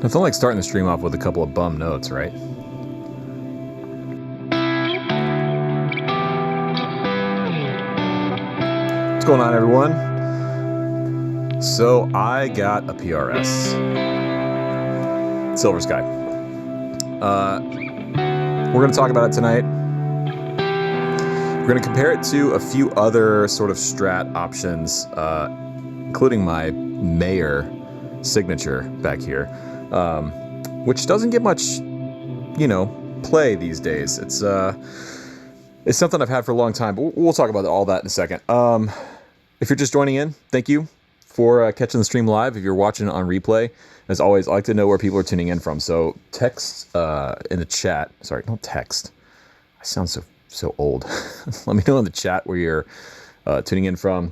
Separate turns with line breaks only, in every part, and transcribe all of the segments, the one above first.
Nothing like starting the stream off with a couple of bum notes, right? What's going on, everyone? So I got a PRS Silver Sky. We're going to talk about it tonight. We're going to compare it to a few other sort of Strat options, including my Mayer Signature back here. Which doesn't get much, play these days. It's something I've had for a long time, but we'll talk about all that in a second. If you're just joining in, thank you for catching the stream live. If you're watching it on replay, as always, I like to know where people are tuning in from. So text in the chat. Sorry, don't text. I sound so old. Let me know in the chat where you're tuning in from.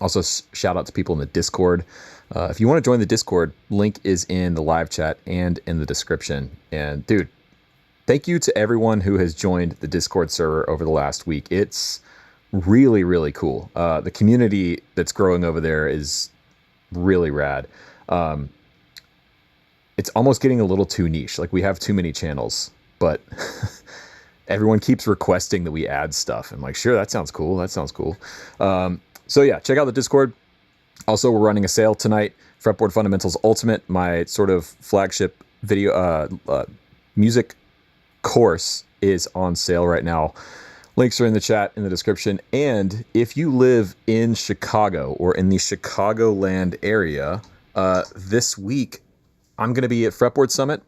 Also, shout out to people in the Discord. If you want to join the Discord, link is in the live chat and in the description. And dude, thank you to everyone who has joined the Discord server over the last week. It's really, really cool. The community that's growing over there is really rad. It's almost getting a little too niche. Like, we have too many channels, but everyone keeps requesting that we add stuff. I'm like, sure, that sounds cool. That sounds cool. So yeah, check out the Discord. Also, we're running a sale tonight. Fretboard Fundamentals Ultimate, my sort of flagship video music course, is on sale right now. Links are in the chat, in the description. And if you live in Chicago or in the Chicagoland area, this week I'm going to be at Fretboard Summit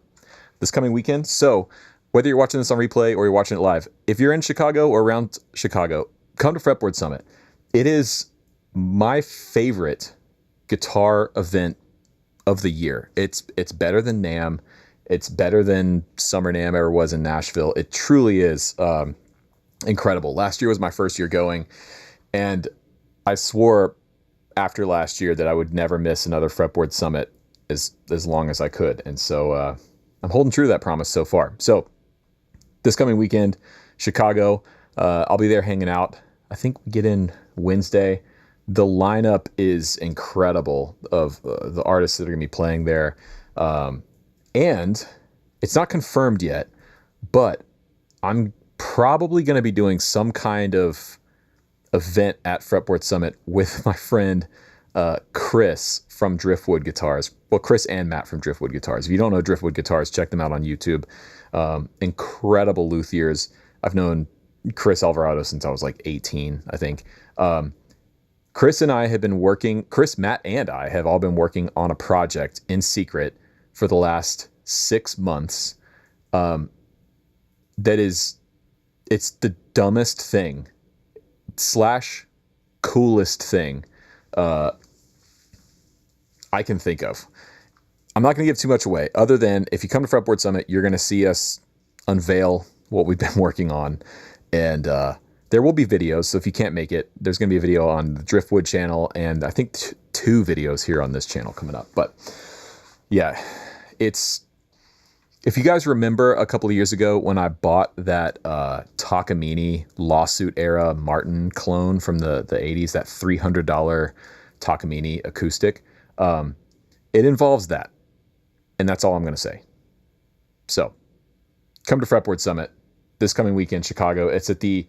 this coming weekend. So whether you're watching this on replay or you're watching it live, if you're in Chicago or around Chicago, come to Fretboard Summit. It is my favorite guitar event of the year. It's better than NAMM. It's better than Summer NAMM ever was in Nashville. It truly is incredible. Last year was my first year going, and I swore after last year that I would never miss another Fretboard Summit as long as I could. And so I'm holding true to that promise so far. So this coming weekend, Chicago, I'll be there hanging out. I think we get in Wednesday. The lineup is incredible of the artists that are going to be playing there. And it's not confirmed yet, but I'm probably going to be doing some kind of event at Fretboard Summit with my friend Chris from Driftwood Guitars. Well, Chris and Matt from Driftwood Guitars. If you don't know Driftwood Guitars, check them out on YouTube. Incredible luthiers. I've known Chris Alvarado since I was like 18, I think. Chris and I have been working, Chris, Matt, and I have all been working on a project in secret for the last 6 months. It's the dumbest thing / coolest thing I can think of. I'm not going to give too much away, other than if you come to Fretboard Summit, you're going to see us unveil what we've been working on. And there will be videos, so if you can't make it, there's going to be a video on the Driftwood channel, and I think two videos here on this channel coming up. But yeah, if you guys remember a couple of years ago when I bought that Takamine lawsuit era Martin clone from the 80s, that $300 Takamine acoustic, it involves that. And that's all I'm going to say. So come to Fretboard Summit this coming weekend, Chicago. It's at the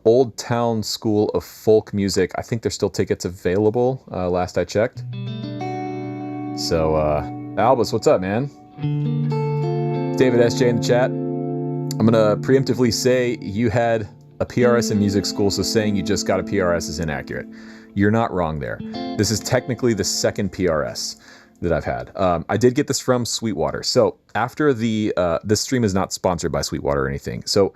Old Town School of Folk Music. I think there's still tickets available, last I checked. So, Albus, what's up, man? David SJ in the chat. I'm going to preemptively say you had a PRS in music school, so saying you just got a PRS is inaccurate. You're not wrong there. This is technically the second PRS that I've had. I did get this from Sweetwater. So after this stream is not sponsored by Sweetwater or anything. So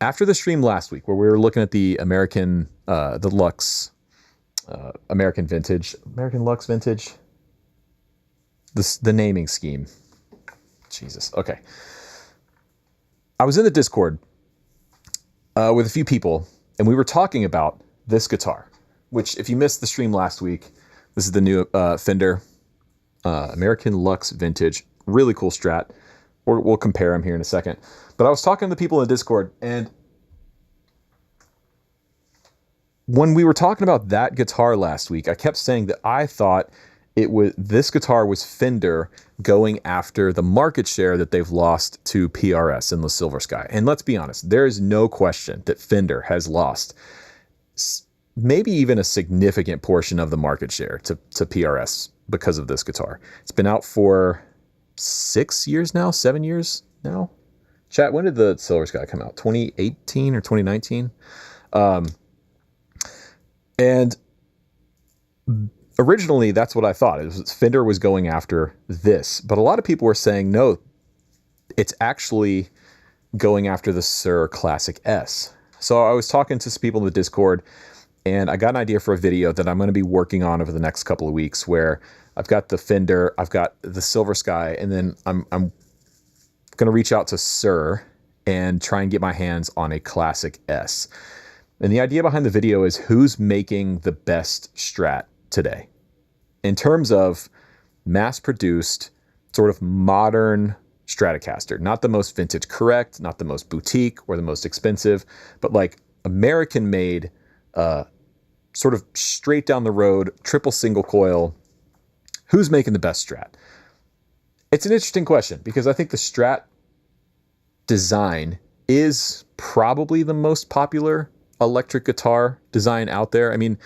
after the stream last week where we were looking at the American, the Lux American Lux Vintage. The naming scheme. Jesus. Okay. I was in the Discord with a few people, and we were talking about this guitar, which, if you missed the stream last week, this is the new Fender American Lux Vintage. Really cool Strat. We'll compare them here in a second. But I was talking to the people in the Discord, and when we were talking about that guitar last week, I kept saying that I thought this guitar was Fender going after the market share that they've lost to PRS and the Silver Sky. And let's be honest, there is no question that Fender has lost maybe even a significant portion of the market share to PRS because of this guitar. It's been out for 6 years now, 7 years now. Chat, when did the Silver Sky come out? 2018 or 2019? And originally, that's what I thought. Fender was going after this. But a lot of people were saying, no, it's actually going after the Sir Classic S. So I was talking to some people in the Discord, and I got an idea for a video that I'm going to be working on over the next couple of weeks, where I've got the Fender, I've got the Silver Sky, and then I'm going to reach out to Sir and try and get my hands on a Classic S. And the idea behind the video is who's making the best Strat today in terms of mass-produced, sort of modern Stratocaster. Not the most vintage correct, not the most boutique or the most expensive, but like American-made, sort of straight down the road, triple single coil. Who's making the best Strat? It's an interesting question because I think the Strat design is probably the most popular electric guitar design out there. I mean,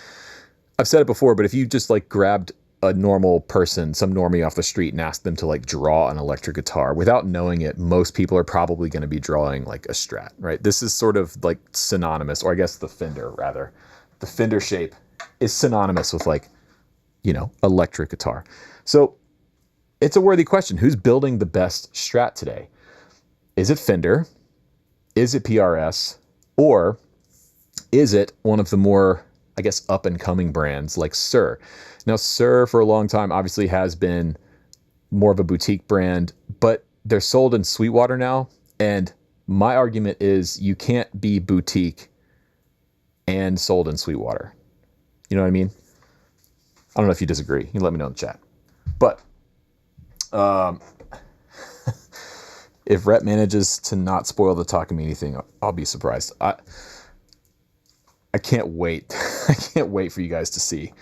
I've said it before, but if you just like grabbed a normal person, some normie off the street, and asked them to like draw an electric guitar without knowing it, most people are probably going to be drawing like a Strat, right? This is sort of like synonymous, or I guess the Fender rather. The Fender shape is synonymous with like, you know, electric guitar. So it's a worthy question. Who's building the best Strat today? Is it Fender? Is it PRS? Or is it one of the more, I guess, up-and-coming brands like Sir? Now, Sir, for a long time, obviously has been more of a boutique brand, but they're sold in Sweetwater now. And my argument is you can't be boutique and sold in Sweetwater. You know what I mean? I don't know if you disagree. You can let me know in the chat. But if Rhett manages to not spoil the Takamine thing, I'll be surprised. I can't wait. I can't wait for you guys to see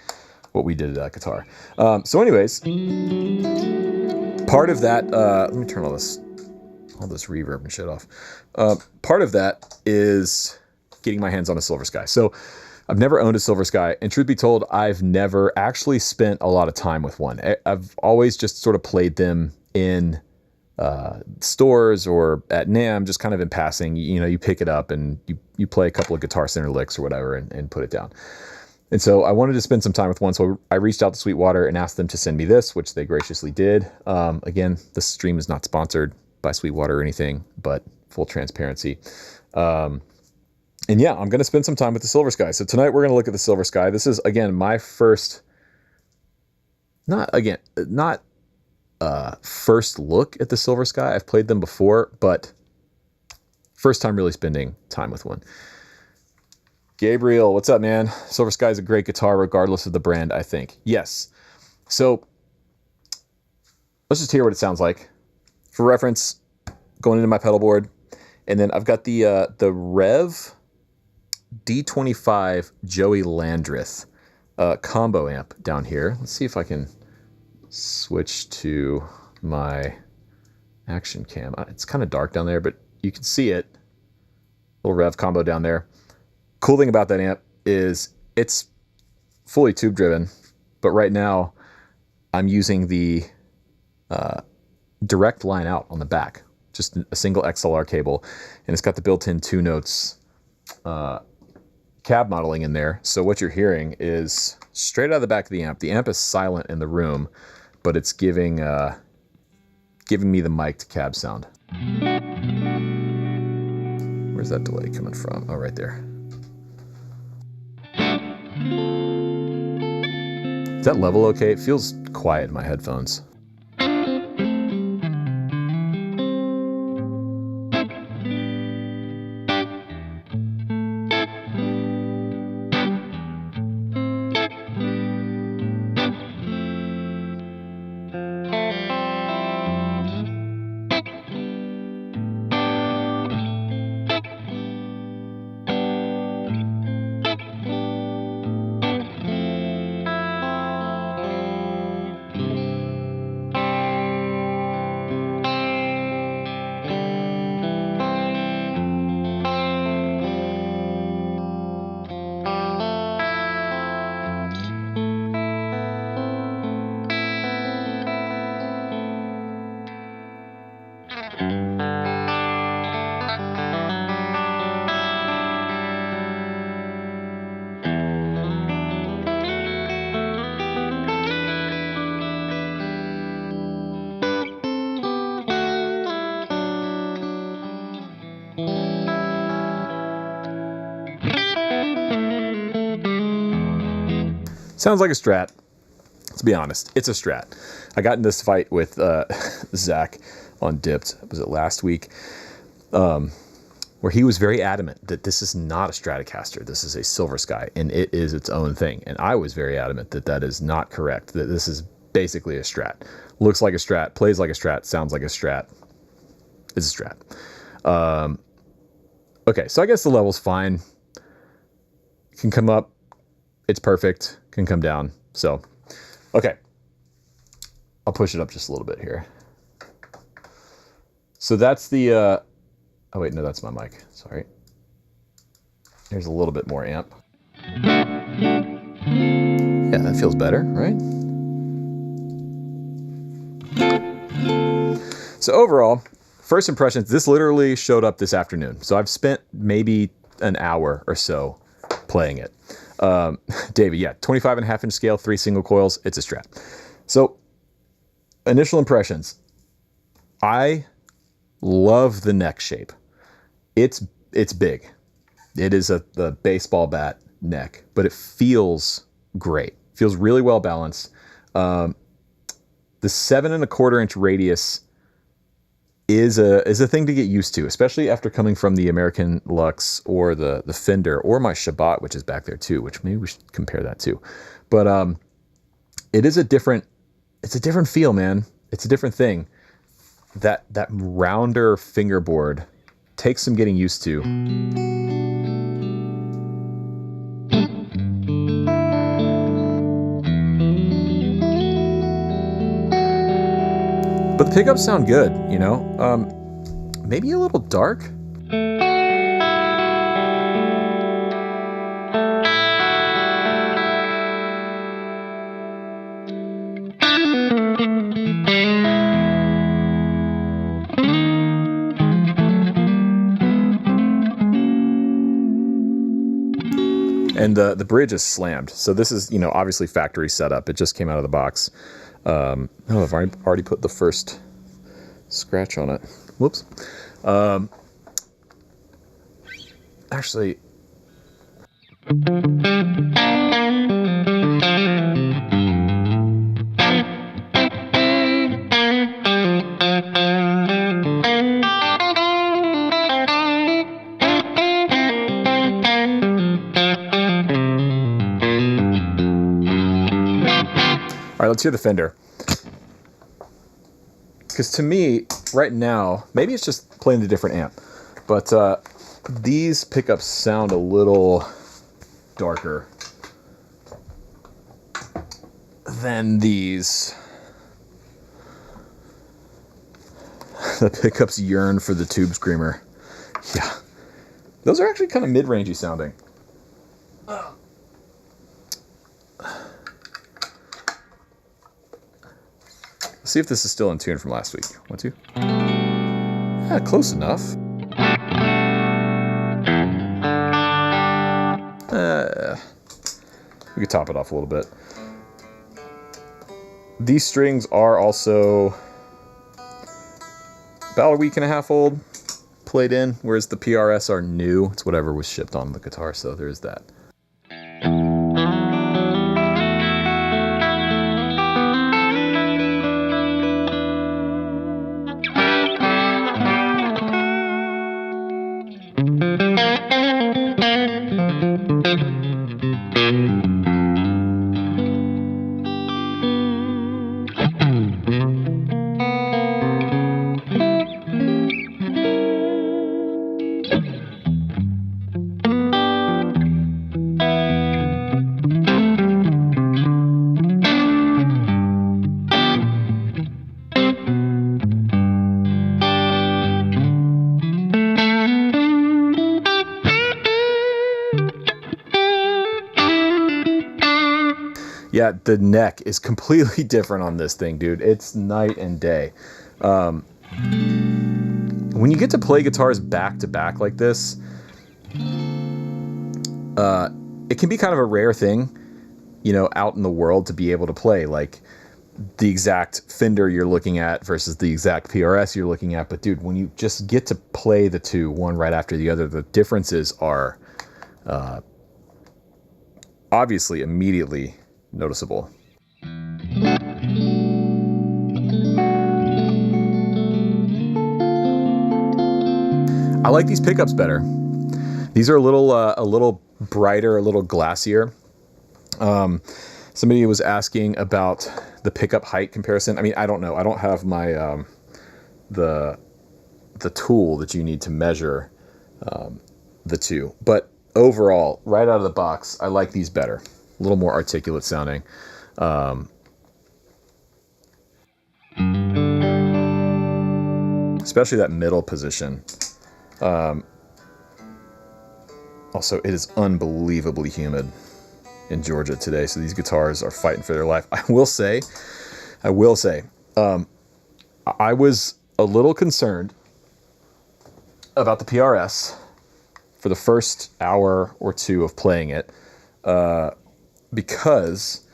what we did to that guitar. So anyways, part of that, let me turn all this reverb and shit off. Part of that is getting my hands on a Silver Sky. So I've never owned a Silver Sky, and truth be told, I've never actually spent a lot of time with one. I've always just sort of played them in stores or at NAMM, just kind of in passing. You know, you pick it up and you play a couple of Guitar Center licks or whatever and put it down. And so I wanted to spend some time with one, so I reached out to Sweetwater and asked them to send me this, which they graciously did. Again, this stream is not sponsored by Sweetwater or anything, but full transparency. And yeah, I'm going to spend some time with the Silver Sky. So tonight we're going to look at the Silver Sky. This is, again, my first, not first look at the Silver Sky. I've played them before, but first time really spending time with one. Gabriel, what's up, man? Silver Sky is a great guitar regardless of the brand, I think. Yes. So let's just hear what it sounds like. For reference, going into my pedal board, and then I've got the Rev D25 Joey Landreth combo amp down here. Let's see if I can switch to my action cam. It's kind of dark down there, but you can see it. Little Rev combo down there. Cool thing about that amp is it's fully tube driven, but right now I'm using the direct line out on the back, just a single XLR cable, and it's got the built-in 2 notes cab modeling in there. So what you're hearing is straight out of the back of the amp. The amp is silent in the room, but it's giving me the mic to cab sound. Where's that delay coming from? Oh, right there. Is that level okay? It feels quiet in my headphones. Sounds like a Strat. Let's be honest, it's a Strat. I got in this fight with Zach on Dipped, was it last week? Where he was very adamant that this is not a Stratocaster, this is a Silver Sky, and it is its own thing. And I was very adamant that that is not correct, that this is basically a Strat. Looks like a Strat, plays like a Strat, sounds like a Strat. It's a Strat. Okay, so I guess the level's fine. Can come up, it's perfect, can come down. So, okay. I'll push it up just a little bit here. So that's the, oh wait, no, that's my mic, sorry. Here's a little bit more amp. Yeah, that feels better, right? So overall, first impressions, this literally showed up this afternoon. So I've spent maybe an hour or so playing it. David, yeah, 25.5-inch scale, 3 single coils, it's a Strat. So initial impressions, I love the neck shape. It's big. It is the baseball bat neck, but it feels great. Feels really well balanced. The 7.25-inch radius is a thing to get used to, especially after coming from the American Lux or the Fender or my Shabbat, which is back there too, which maybe we should compare that too. But it is it's a different feel, man. It's a different thing. That rounder fingerboard takes some getting used to. But the pickups sound good, you know? Maybe a little dark. And the bridge is slammed. So this is, you know, obviously factory setup. It just came out of the box. Oh, I've already put the first scratch on it. Whoops. Actually, all right, let's hear the Fender. Because to me, right now, maybe it's just playing the different amp, but these pickups sound a little darker than these. The pickups yearn for the Tube Screamer. Yeah. Those are actually kind of mid-rangey sounding. See if this is still in tune from last week. 1, 2. Yeah, close enough. We could top it off a little bit. These strings are also about a week and a half old, played in, whereas the PRS are new. It's whatever was shipped on the guitar, so there's that. Yeah, the neck is completely different on this thing, dude. It's night and day. When you get to play guitars back to back like this, it can be kind of a rare thing, you know, out in the world to be able to play like the exact Fender you're looking at versus the exact PRS you're looking at. But dude, when you just get to play the two, one right after the other, the differences are obviously immediately noticeable. I like these pickups better. These are a little brighter, a little glassier. Somebody was asking about the pickup height comparison. I mean, I don't know. I don't have my the tool that you need to measure the two. But overall, right out of the box, I like these better. A little more articulate sounding. Especially that middle position. Also, it is unbelievably humid in Georgia today, so these guitars are fighting for their life. I will say, I was a little concerned about the PRS for the first hour or two of playing it, because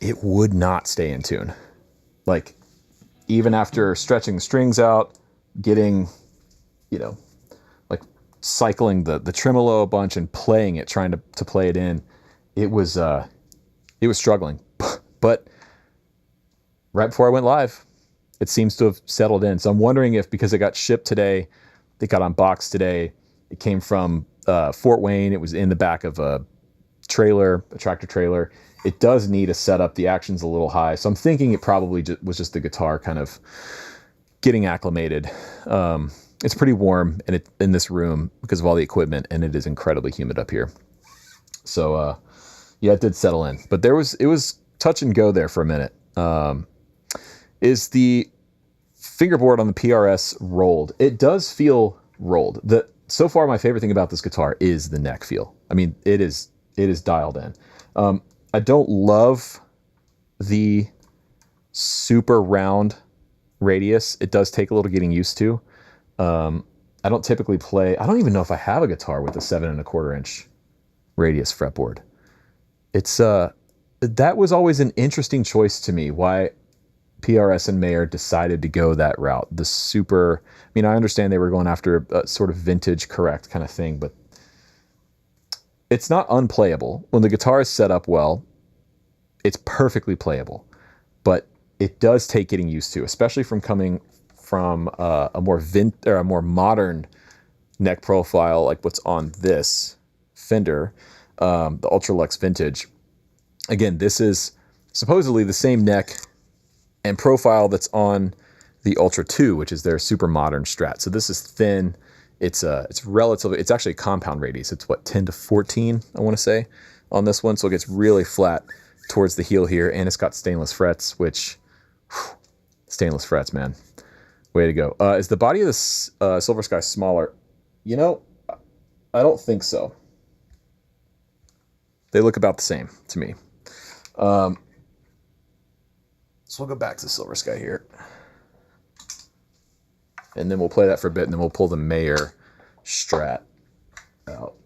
it would not stay in tune. Like, even after stretching the strings out, getting, you know, like cycling the tremolo a bunch and playing it, trying to play it in, it was struggling. But right before I went live, it seems to have settled in. So I'm wondering if, because it got shipped today, it got unboxed today, it came from Fort Wayne, it was in the back of a trailer, a tractor trailer. It does need a setup. The action's a little high. So I'm thinking it probably was just the guitar kind of getting acclimated. It's pretty warm in this room because of all the equipment, and it is incredibly humid up here. So yeah, it did settle in. But it was touch and go there for a minute. Is the fingerboard on the PRS rolled? It does feel rolled. So far, my favorite thing about this guitar is the neck feel. I mean, it is dialed in. I don't love the super round radius. It does take a little getting used to. I don't typically play. I don't even know if I have a guitar with a 7 1/4 inch radius fretboard. It's that was always an interesting choice to me. Why PRS and Mayer decided to go that route. The super. I mean, I understand they were going after a sort of vintage correct kind of thing, but it's not unplayable. When the guitar is set up well, it's perfectly playable. But it does take getting used to, especially from coming from a more modern neck profile like what's on this Fender, the Ultralux Vintage. Again, this is supposedly the same neck and profile that's on the Ultra 2, which is their super modern Strat. So this is thin. It's actually a compound radius. It's what, 10 to 14, I want to say, on this one. So it gets really flat towards the heel here, and it's got stainless frets, which, stainless frets, man. Way to go. Is the body of this Silver Sky smaller? You know, I don't think so. They look about the same to me. So we'll go back to Silver Sky here. And then we'll play that for a bit, and then we'll pull the Mayer Strat out.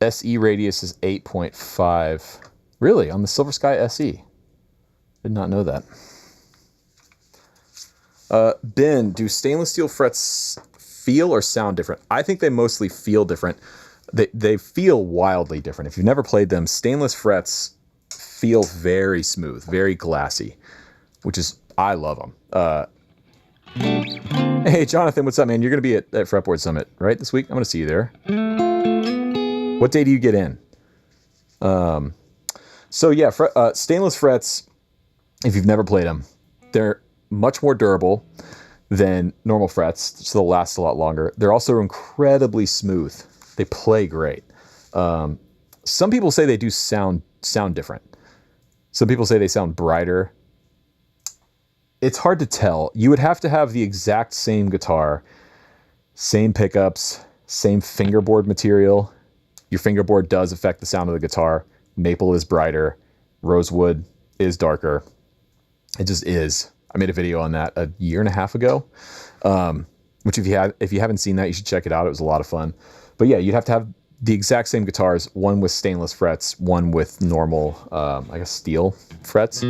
SE radius is 8.5. Really? On the Silver Sky SE? Did not know that. Ben, do stainless steel frets feel or sound different? I think they mostly feel different. They feel wildly different. If you've never played them, stainless frets feel very smooth, very glassy, which is, I love them. Hey, Jonathan, what's up, man? You're going to be at Fretboard Summit, right, this week? I'm going to see you there. What day do you get in? So yeah, stainless frets, if you've never played them, they're much more durable than normal frets, so they'll last a lot longer. They're also incredibly smooth. They play great. Some people say they do sound different. Some people say they sound brighter. it's hard to tell. You would have to have the exact same guitar, same pickups, same fingerboard material. Your fingerboard does affect the sound of the guitar. Maple is brighter. Rosewood is darker. It just is. I made a video on that a year and a half ago, which if you haven't seen that, you should check it out. It was a lot of fun. But yeah, you'd have to have the exact same guitars, one with stainless frets, one with normal, I guess, steel frets.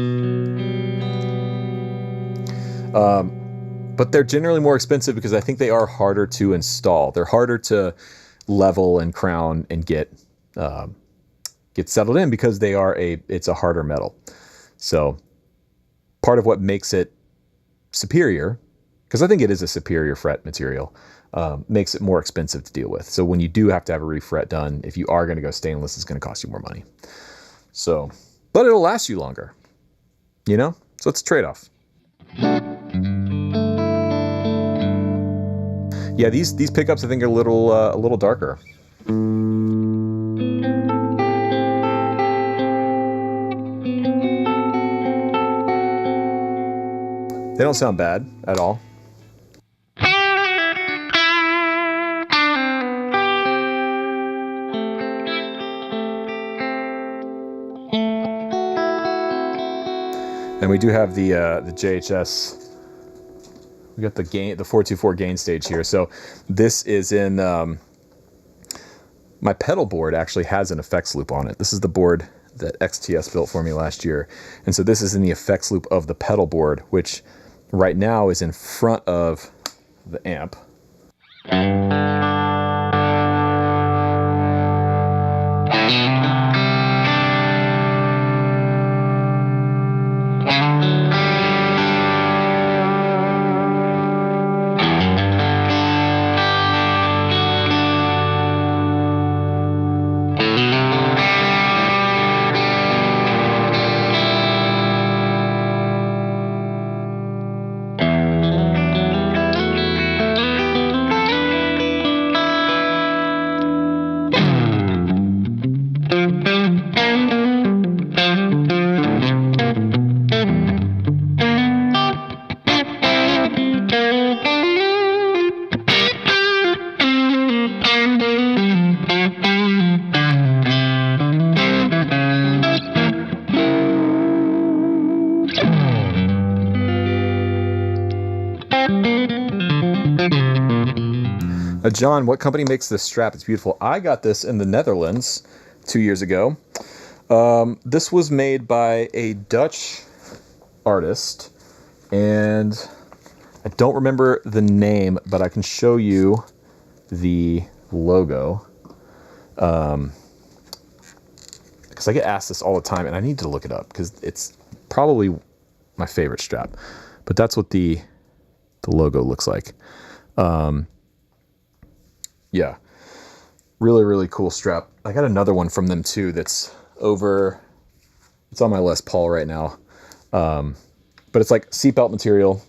But they're generally more expensive because I think they are harder to install. They're harder to level and crown and get settled in because it's a harder metal. So part of what makes it superior, because I think it is a superior fret material, makes it more expensive to deal with. So when you do have to have a refret done, if you are going to go stainless, it's going to cost you more money. So, but it'll last you longer, you know? So it's a trade-off. Yeah, these pickups I think are a little darker. They don't sound bad at all. And we do have the JHS. We got the 424 gain stage here. So this is in my pedal board actually has an effects loop on it. This is the board that XTS built for me last year. And so this is in the effects loop of the pedal board, which right now is in front of the amp. John, what company makes this strap? It's beautiful. I got this in the Netherlands 2 years ago. This was made by a Dutch artist, and I don't remember the name, but I can show you the logo. Because I get asked this all the time, and I need to look it up because it's probably my favorite strap. But that's what the logo looks like. Yeah, really, really cool strap. I got another one from them too that's over, it's on my Les Paul right now. But it's like seatbelt material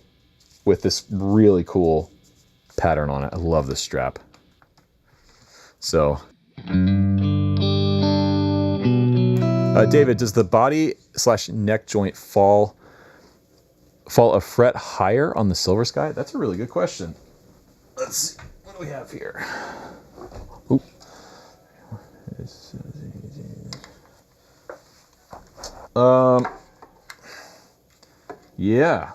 with this really cool pattern on it. I love this strap. So, David, does the body / neck joint fall a fret higher on the Silver Sky? That's a really good question. Let's see. What do we have here? Oop. Yeah.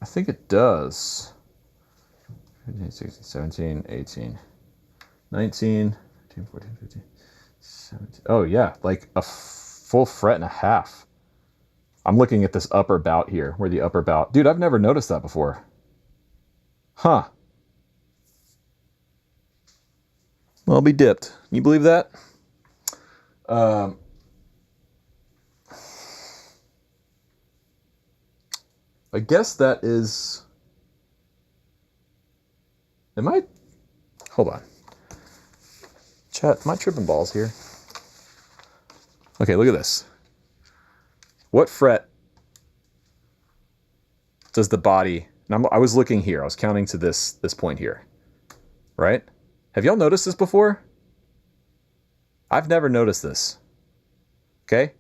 I think it does. 15, 16, 17, 18, 19, 13, 14, 15, 17. Oh yeah, like a full fret and a half. I'm looking at this upper bout here, where the upper bout... Dude, I've never noticed that before. Huh. Well, I'll be dipped. Can you believe that? I guess that is... Hold on. Chat, am I tripping balls here? Okay, look at this. What fret does the body... Now, I was looking here. I was counting to this point here. Right? Have y'all noticed this before? I've never noticed this. Okay?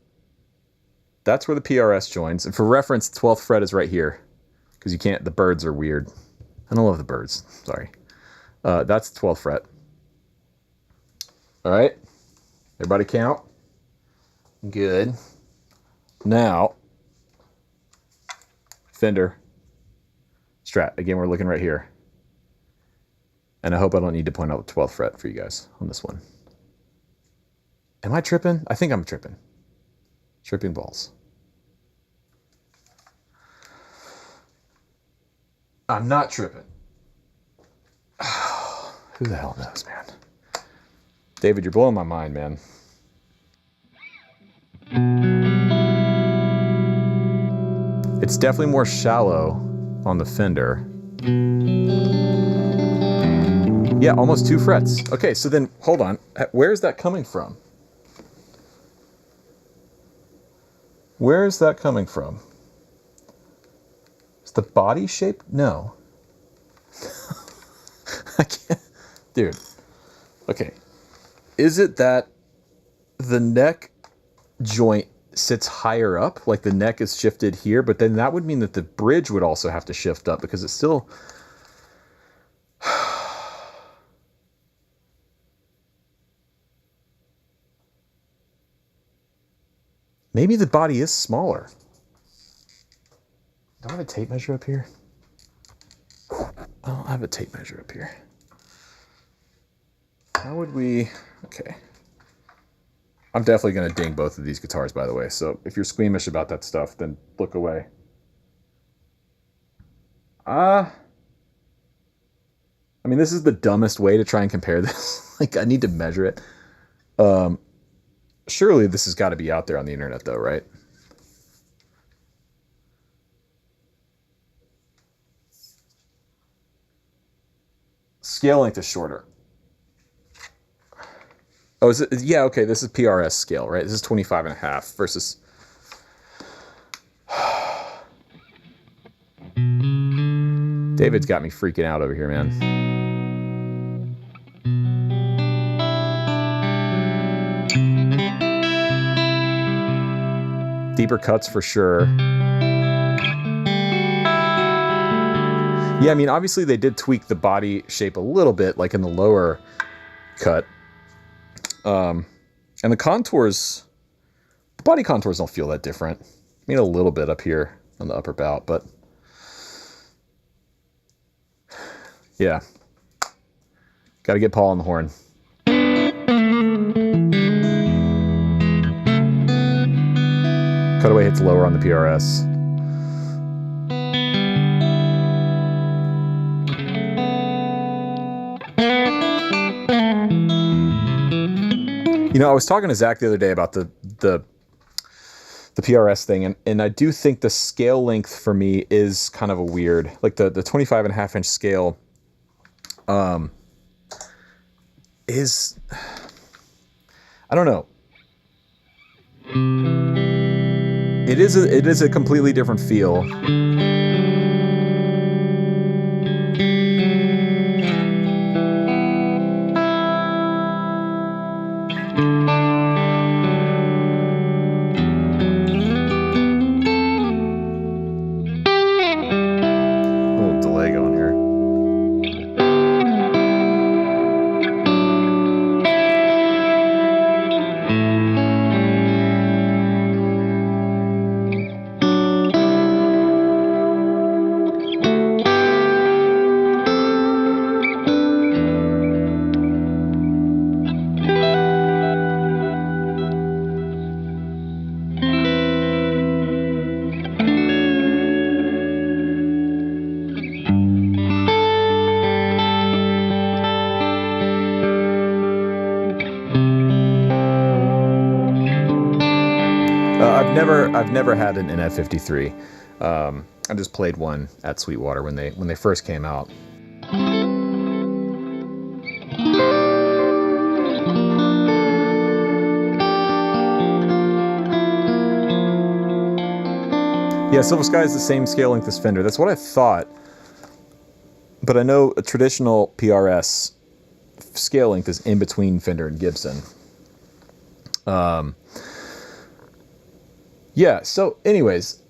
that's where the PRS joins. And for reference, the 12th fret is right here because you can't, the birds are weird. I don't love the birds, sorry. That's the 12th fret. All right, everybody count. Good. Now, Fender, Strat. Again, we're looking right here. And I hope I don't need to point out the 12th fret for you guys on this one. Am I tripping? I think I'm tripping. Tripping balls. I'm not tripping. Who the hell knows, man? David, you're blowing my mind, man. It's definitely more shallow on the Fender. Yeah, almost 2 frets. Okay, so then, hold on. Where is that coming from? Where is that coming from? Is the body shape? No. I can't. Dude. Okay. Is it that the neck joint sits higher up? Like the neck is shifted here, but then that would mean that the bridge would also have to shift up because it's still... Maybe the body is smaller. Do I have a tape measure up here? I don't have a tape measure up here. How would we... Okay. I'm definitely going to ding both of these guitars, by the way. So if you're squeamish about that stuff, then look away. I mean, this is the dumbest way to try and compare this. Like, I need to measure it. Surely this has got to be out there on the internet, though, right? Scale length is shorter. Oh, is it? Yeah, okay, this is PRS scale, right? This is 25.5 versus... David's got me freaking out over here, man. Deeper cuts for sure. Yeah, I mean, obviously they did tweak the body shape a little bit, like in the lower cut. And the contours, the body contours don't feel that different. I mean, a little bit up here on the upper bout, but yeah. Got to get Paul on the horn. Cutaway hits lower on the PRS. You know, I was talking to Zach the other day about the PRS thing, and I do think the scale length for me is kind of a weird, like the 25.5 inch scale is, I don't know. It is a completely different feel. I've never had an NF53. I just played one at Sweetwater when they first came out. Yeah, Silver Sky is the same scale length as Fender. That's what I thought. But I know a traditional PRS scale length is in between Fender and Gibson. Yeah, so anyways,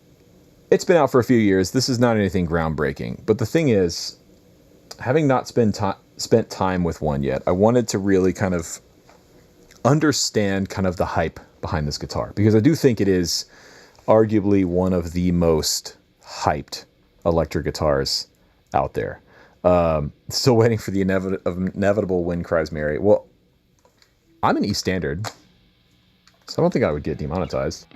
it's been out for a few years. This is not anything groundbreaking. But the thing is, having not spent time with one yet, I wanted to really kind of understand kind of the hype behind this guitar, because I do think it is arguably one of the most hyped electric guitars out there. Still waiting for the inevitable Wind Cries Mary. Well, I'm an E standard, so I don't think I would get demonetized.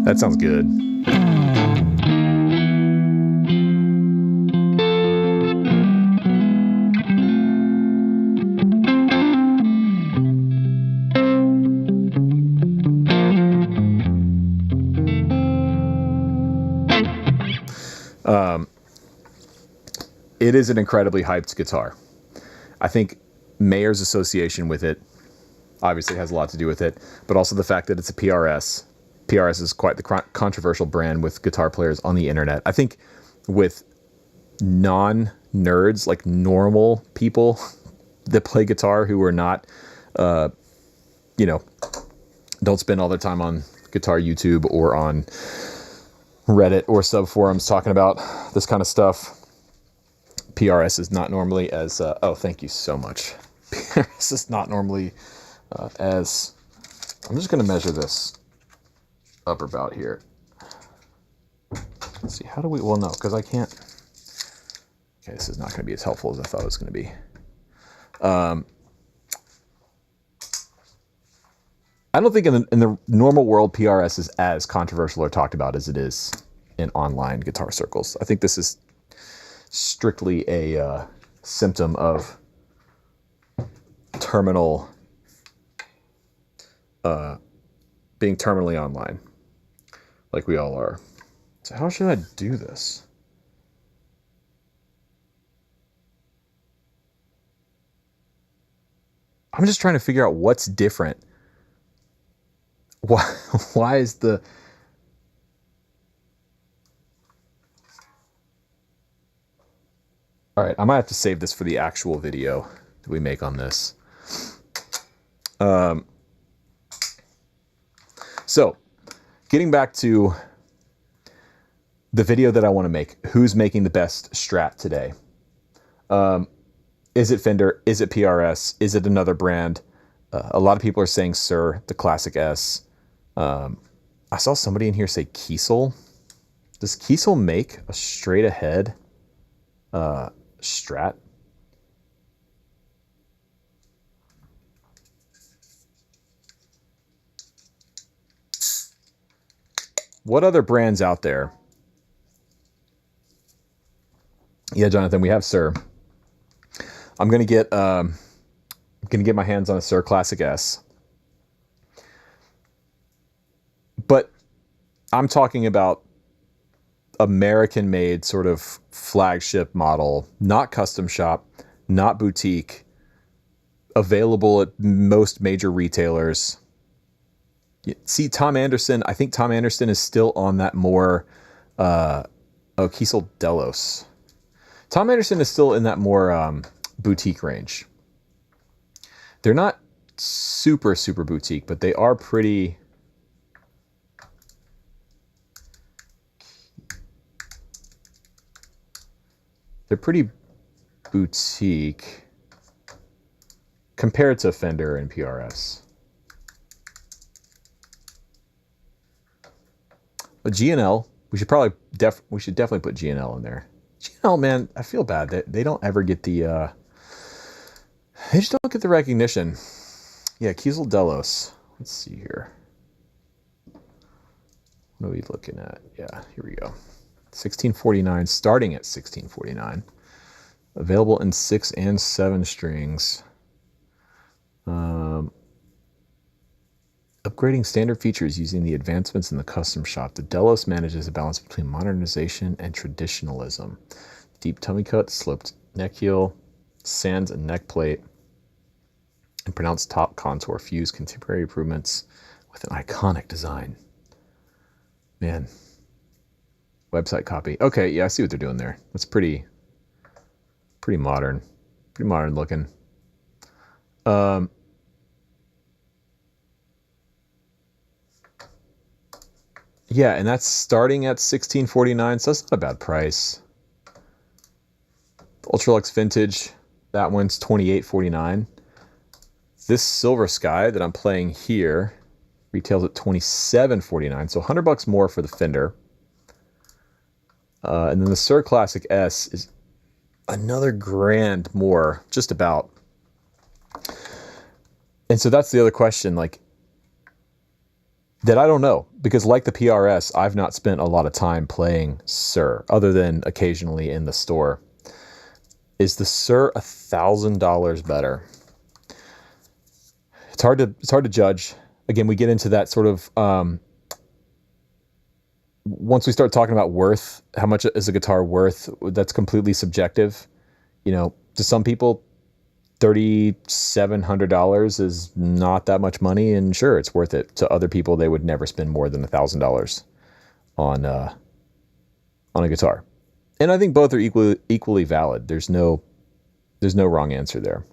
That sounds good. It is an incredibly hyped guitar. I think Mayer's association with it obviously has a lot to do with it, but also the fact that it's a PRS. PRS is quite the controversial brand with guitar players on the internet. I think with non-nerds, like normal people that play guitar who are not, you know, don't spend all their time on guitar YouTube or on Reddit or sub forums talking about this kind of stuff, PRS is not normally as, oh, thank you so much. PRS is not normally as, I'm just going to measure this upper bout here. Let's see, how do we, well, no, because I can't, okay, this is not going to be as helpful as I thought it was going to be. I don't think in the normal world, PRS is as controversial or talked about as it is in online guitar circles. I think this is strictly a symptom of terminal, being terminally online, like we all are. So how should I do this? I'm just trying to figure out what's different. Why is the... All right, I might have to save this for the actual video that we make on this. So, getting back to the video that I want to make, who's making the best Strat today? Is it Fender? Is it PRS? Is it another brand? A lot of people are saying Sir, the Classic S. I saw somebody in here say Kiesel. Does Kiesel make a straight ahead Strat? What other brands out there? Yeah, Jonathan, we have Sir. I'm gonna get my hands on a Sir Classic S. But I'm talking about American-made sort of flagship model, not custom shop, not boutique, available at most major retailers. See, Tom Anderson, I think Tom Anderson is still on that more, Kiesel Delos. Tom Anderson is still in that more boutique range. They're not super, super boutique, but they are pretty... They're pretty boutique compared to Fender and PRS. But G&L, we should definitely put G&L in there. G&L, man, I feel bad that they don't ever get the they just don't get the recognition. Yeah, Kiesel Delos. Let's see here. What are we looking at? Yeah, here we go. 1649, starting at 1649. Available in 6 and 7 strings. Upgrading standard features using the advancements in the custom shop. The Delos manages a balance between modernization and traditionalism. Deep tummy cut, sloped neck heel, sands and neck plate, and pronounced top contour fuse contemporary improvements with an iconic design. Man. Website copy. Okay, yeah, I see what they're doing there. That's pretty modern. Pretty modern looking. Um, yeah, and that's starting at $16.49, so that's not a bad price. Ultralux Vintage, that one's $28.49. This Silver Sky that I'm playing here retails at $27.49, so $100 more for the Fender. And then the Sir Classic S is another grand more, just about. And so that's the other question, like, that I don't know, because like the PRS, I've not spent a lot of time playing Sir, other than occasionally in the store. Is the Sir $1,000 better? It's hard to judge. Again, we get into that sort of once we start talking about worth, how much is a guitar worth? That's completely subjective. You know, to some people, $3,700 is not that much money, and sure, it's worth it. To other people, they would never spend more than $1,000 on a guitar. And I think both are equally valid. There's no wrong answer there.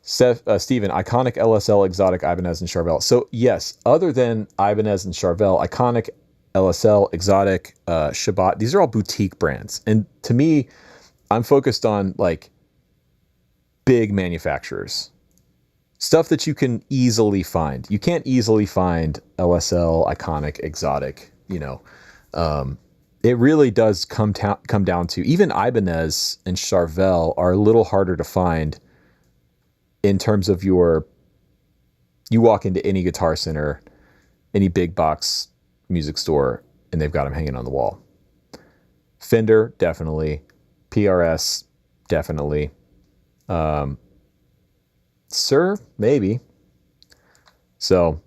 Steven, iconic LSL, exotic, Ibanez, and Charvel. So yes, other than Ibanez and Charvel, iconic, LSL, exotic, Shabbat, these are all boutique brands. And to me, I'm focused on like big manufacturers, stuff that you can easily find. You can't easily find LSL, iconic, exotic, you know. It really does come down to, even Ibanez and Charvel are a little harder to find in terms of you walk into any Guitar Center, any big box music store, and they've got them hanging on the wall. Fender, definitely. PRS, definitely. Sir, maybe. So,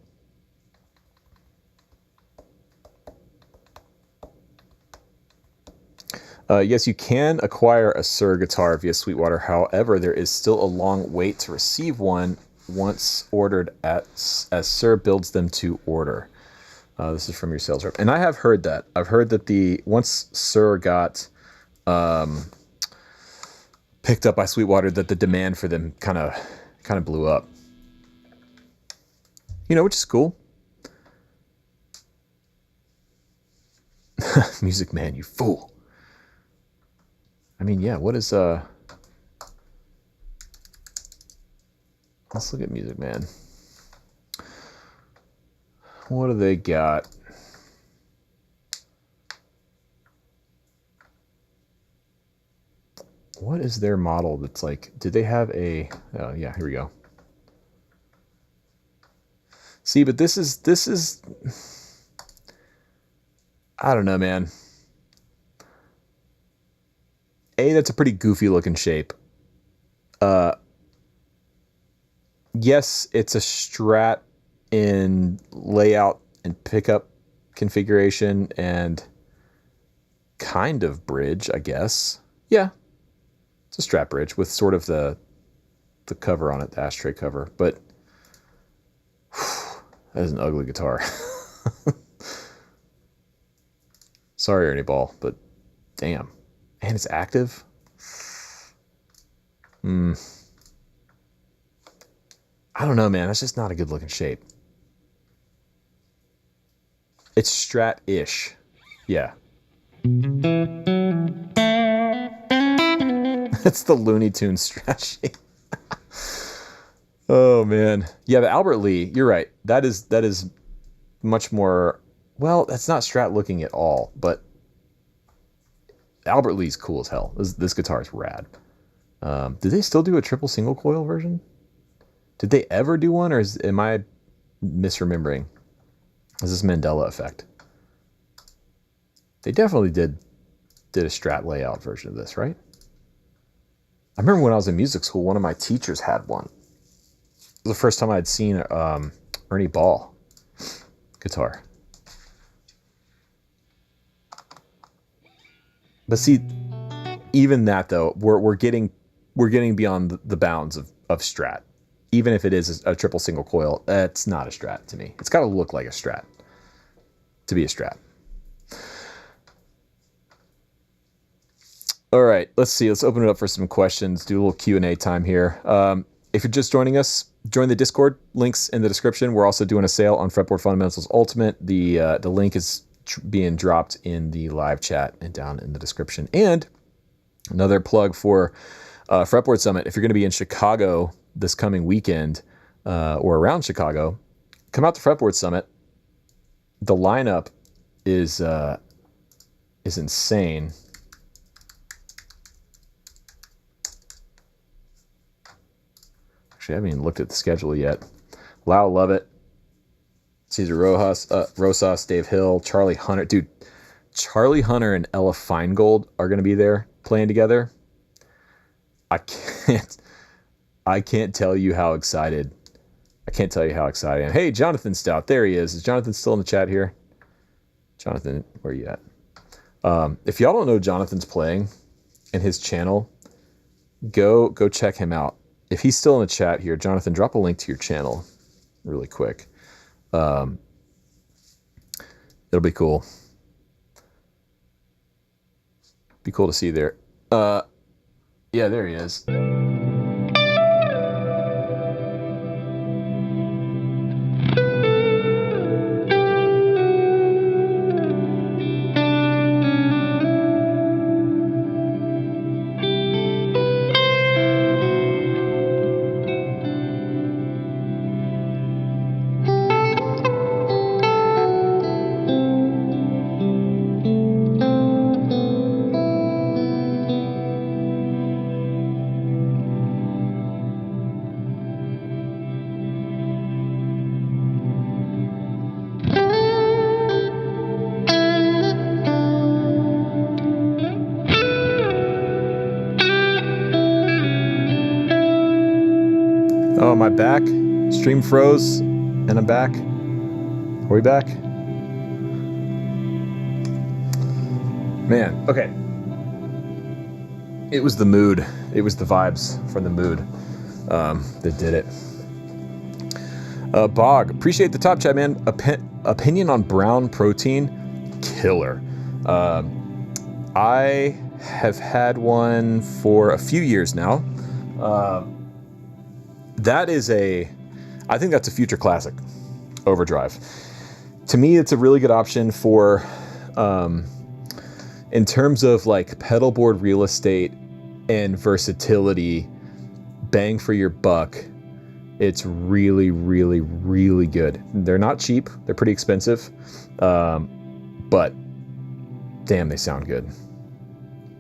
yes, you can acquire a Sir guitar via Sweetwater. However, there is still a long wait to receive one once ordered as Sir builds them to order. This is from your sales rep. And I have heard that. I've heard that once Sir got picked up by Sweetwater, that the demand for them kind of blew up. You know, which is cool. Music Man, you fool. I mean, yeah, what is let's look at Music Man. What do they got? What is their model that's like, did they have a, oh yeah, here we go. See, but this is, I don't know, man. That's a pretty goofy looking shape. Yes, it's a Strat in layout and pickup configuration and kind of bridge, I guess. Yeah, it's a Strat bridge with sort of the cover on it, the ashtray cover. But whew, that is an ugly guitar. Sorry, Ernie Ball, but damn. And it's active. I don't know, man. That's just not a good looking shape. It's Strat-ish. Yeah. That's the Looney Tunes Strat shape. Oh, man. Yeah, the Albert Lee, you're right. That is much more... Well, that's not Strat looking at all, but Albert Lee's cool as hell. This guitar is rad. Did they still do a triple single coil version? Did they ever do one, or am I misremembering? Is this Mandela effect? They definitely did a Strat layout version of this, right? I remember when I was in music school, one of my teachers had one. It was the first time I'd seen Ernie Ball guitar. But see, even that though, we're getting beyond the bounds of Strat. Even if it is a triple single coil, it's not a Strat to me. It's got to look like a Strat to be a Strat. All right, let's see. Let's open it up for some questions. Do a little Q&A time here. If you're just joining us, join the Discord. Links in the description. We're also doing a sale on Fretboard Fundamentals Ultimate. The link is being dropped in the live chat and down in the description. And another plug for Fretboard Summit. If you're going to be in Chicago this coming weekend or around Chicago, come out to Fretboard Summit. The lineup is insane. Actually, I haven't even looked at the schedule yet. Lau Lovett, Cesar Rosas, Dave Hill, Charlie Hunter. Dude, Charlie Hunter and Ella Feingold are going to be there playing together. I can't tell you how excited. I can't tell you how excited I am. Hey, Jonathan Stout. There he is. Is Jonathan still in the chat here? Jonathan, where are you at? If y'all don't know Jonathan's playing and his channel, go check him out. If he's still in the chat here, Jonathan, drop a link to your channel really quick. It'll be cool. Be cool to see there. Yeah, there he is. Oh, am I back? Stream froze, and I'm back. Are we back? Man, okay. It was the mood. It was the vibes from the mood that did it. Bog, appreciate the top chat, man. Opinion on brown protein, killer. I have had one for a few years now. That is I think that's a future classic, overdrive. To me, it's a really good option for, in terms of like pedal board real estate and versatility, bang for your buck. It's really, really, really good. They're not cheap. They're pretty expensive, but damn, they sound good.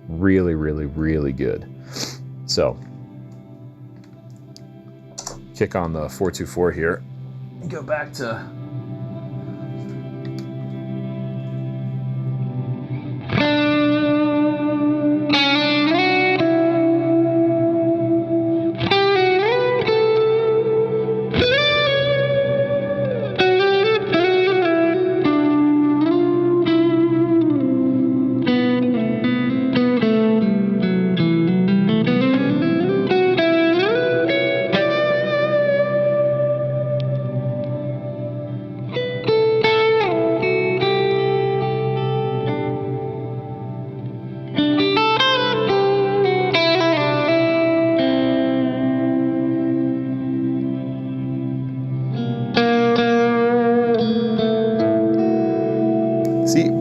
Really, really, really good. So, kick on the 424 here. Go back to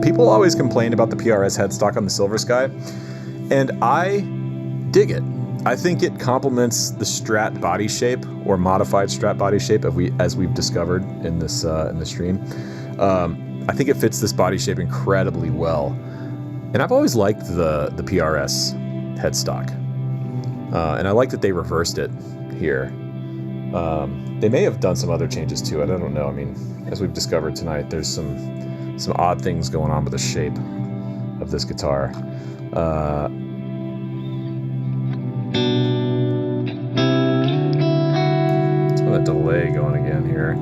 people always complain about the PRS headstock on the Silver Sky, and I dig it. I think it complements the Strat body shape, or modified Strat body shape, as we've discovered in this stream. I think it fits this body shape incredibly well, and I've always liked the PRS headstock, and I like that they reversed it here. They may have done some other changes to it. I don't know. I mean, as we've discovered tonight, there's some odd things going on with the shape of this guitar. Let's put that delay going again here.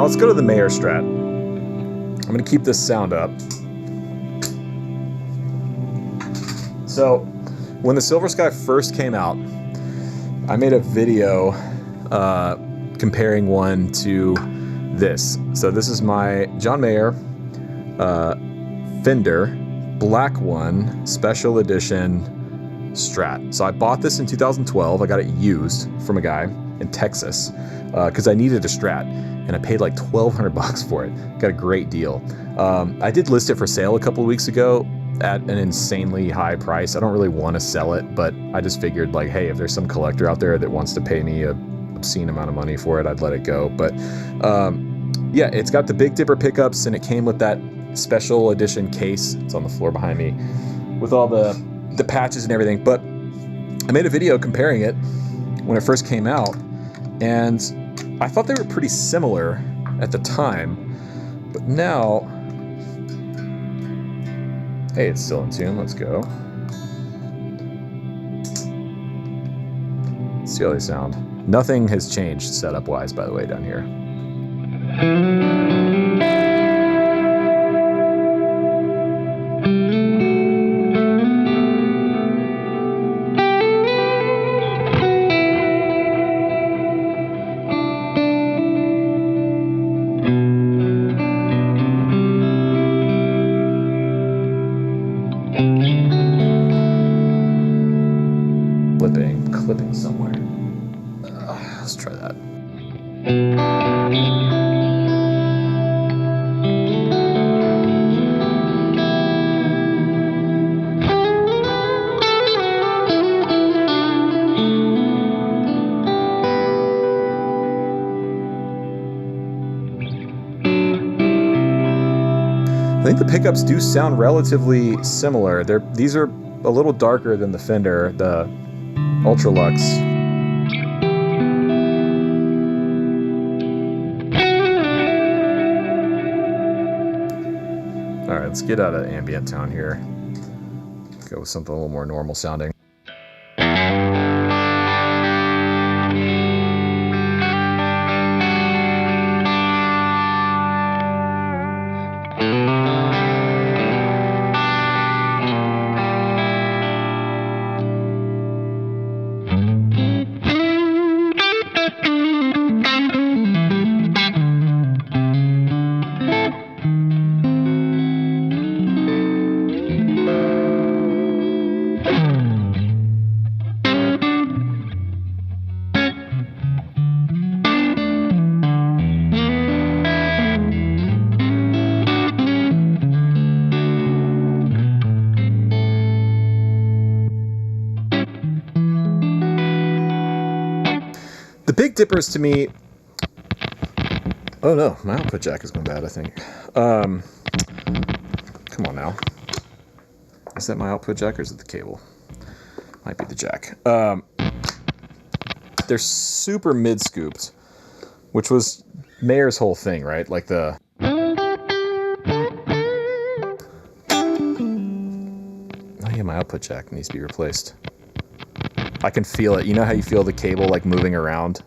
Now let's go to the Mayer Strat. I'm going to keep this sound up. So when the Silver Sky first came out, I made a video comparing one to this. So this is my John Mayer Fender Black 1 Special Edition Strat. So I bought this in 2012. I got it used from a guy in Texas because I needed a Strat, and I paid like $1,200 for it. Got a great deal. I did list it for sale a couple of weeks ago at an insanely high price. I don't really want to sell it, but I just figured like, hey, if there's some collector out there that wants to pay me a obscene amount of money for it, I'd let it go. But yeah, it's got the Big Dipper pickups, and it came with that special edition case. It's on the floor behind me with all the patches and everything. But I made a video comparing it when it first came out, and I thought they were pretty similar at the time, but now, hey, it's still in tune. Let's go. Let's see how they sound. Nothing has changed setup-wise, by the way, down here. Clipping somewhere. Let's try that. I think the pickups do sound relatively similar. These are a little darker than the Fender, the Ultralux. All right, let's get out of ambient tone here. Go with something a little more normal sounding. The Big Dippers to me, oh no, my output jack is going bad, I think. Come on now. Is that my output jack or is it the cable? Might be the jack. They're super mid-scooped, which was Mayer's whole thing, right? Like the... Oh yeah, my output jack needs to be replaced. I can feel it. You know how you feel the cable like moving around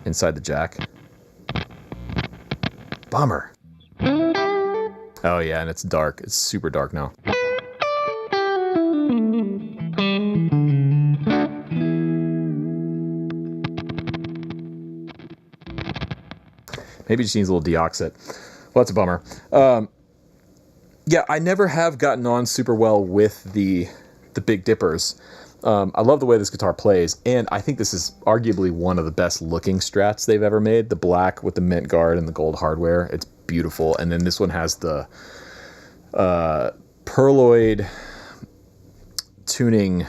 inside the jack? Bummer. Oh yeah, and it's dark. It's super dark now. Maybe it just needs a little deoxit. Well, that's a bummer. Yeah, I never have gotten on super well with the Big Dippers. I love the way this guitar plays, and I think this is arguably one of the best looking Strats they've ever made. The black with the mint guard and the gold hardware. It's beautiful. And then this one has the perloid tuning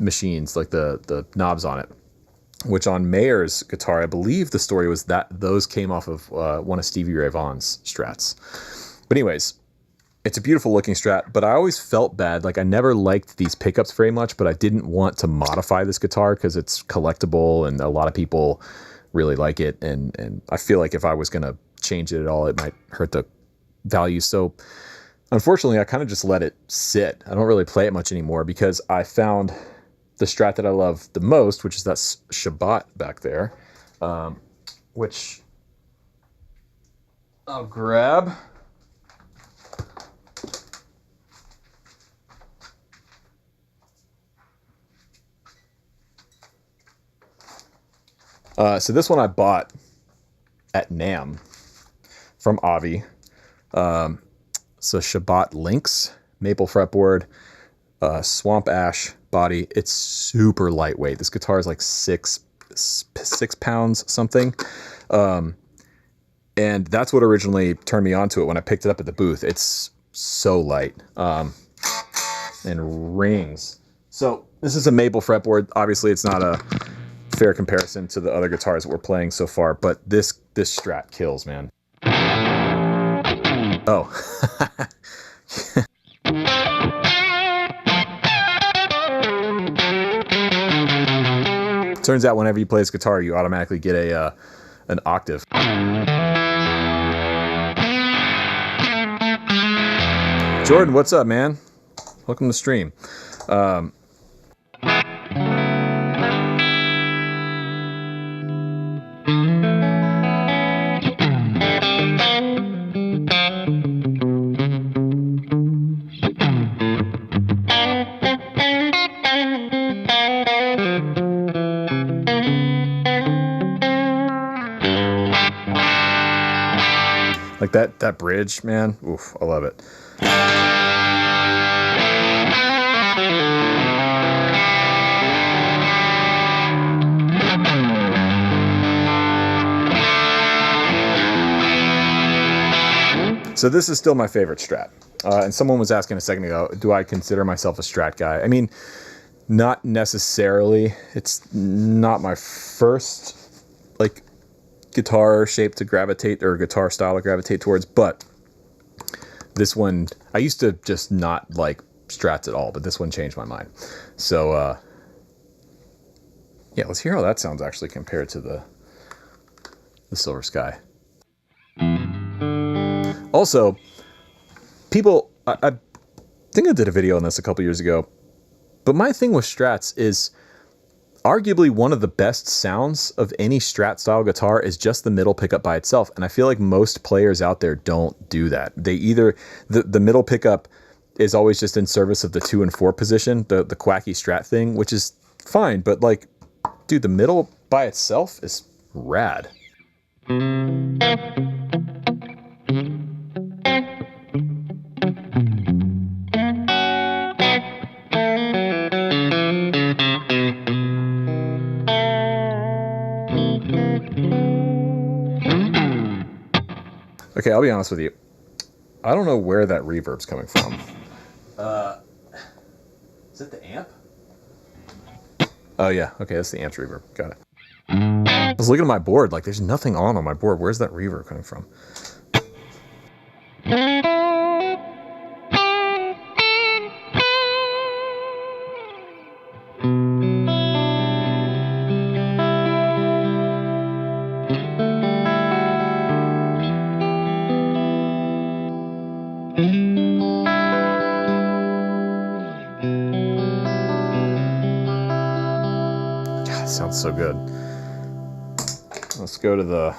machines, like the knobs on it, which on Mayer's guitar, I believe the story was that those came off of one of Stevie Ray Vaughan's Strats. But anyways, it's a beautiful looking Strat, but I always felt bad. Like I never liked these pickups very much, but I didn't want to modify this guitar because it's collectible and a lot of people really like it. And I feel like if I was going to change it at all, it might hurt the value. So unfortunately, I kind of just let it sit. I don't really play it much anymore because I found the Strat that I love the most, which is that Shabbat back there. which I'll grab. So this one I bought at NAMM from Avi. So Shabbat Lynx maple fretboard, swamp ash body. It's super lightweight. This guitar is like 6 pounds something. And that's what originally turned me onto it when I picked it up at the booth. It's so light, and rings. So this is a maple fretboard. Obviously it's not a fair comparison to the other guitars that we're playing so far, but this Strat kills, man. Oh. Turns out whenever you play this guitar, you automatically get an octave. Jordan, what's up, man? Welcome to the stream. Like that bridge, man. Oof, I love it. So this is still my favorite Strat. And someone was asking a second ago, do I consider myself a Strat guy? I mean, not necessarily. It's not my first, like, guitar shape to gravitate, or guitar style to gravitate towards, but this one, I used to just not like Strats at all, but this one changed my mind. So yeah, let's hear how that sounds actually compared to the Silver Sky. Also, people, I think I did a video on this a couple years ago, but my thing with Strats is arguably one of the best sounds of any Strat style guitar is just the middle pickup by itself. And I feel like most players out there don't do that. They either, the middle pickup is always just in service of the 2 and 4 position, the quacky Strat thing, which is fine. But like, dude, the middle by itself is rad. Okay, I'll be honest with you. I don't know where that reverb's coming from. Is it the amp? Oh yeah, okay, that's the amp's reverb. Got it. I was looking at my board, like there's nothing on my board. Where's that reverb coming from? Sounds so good. Let's go to the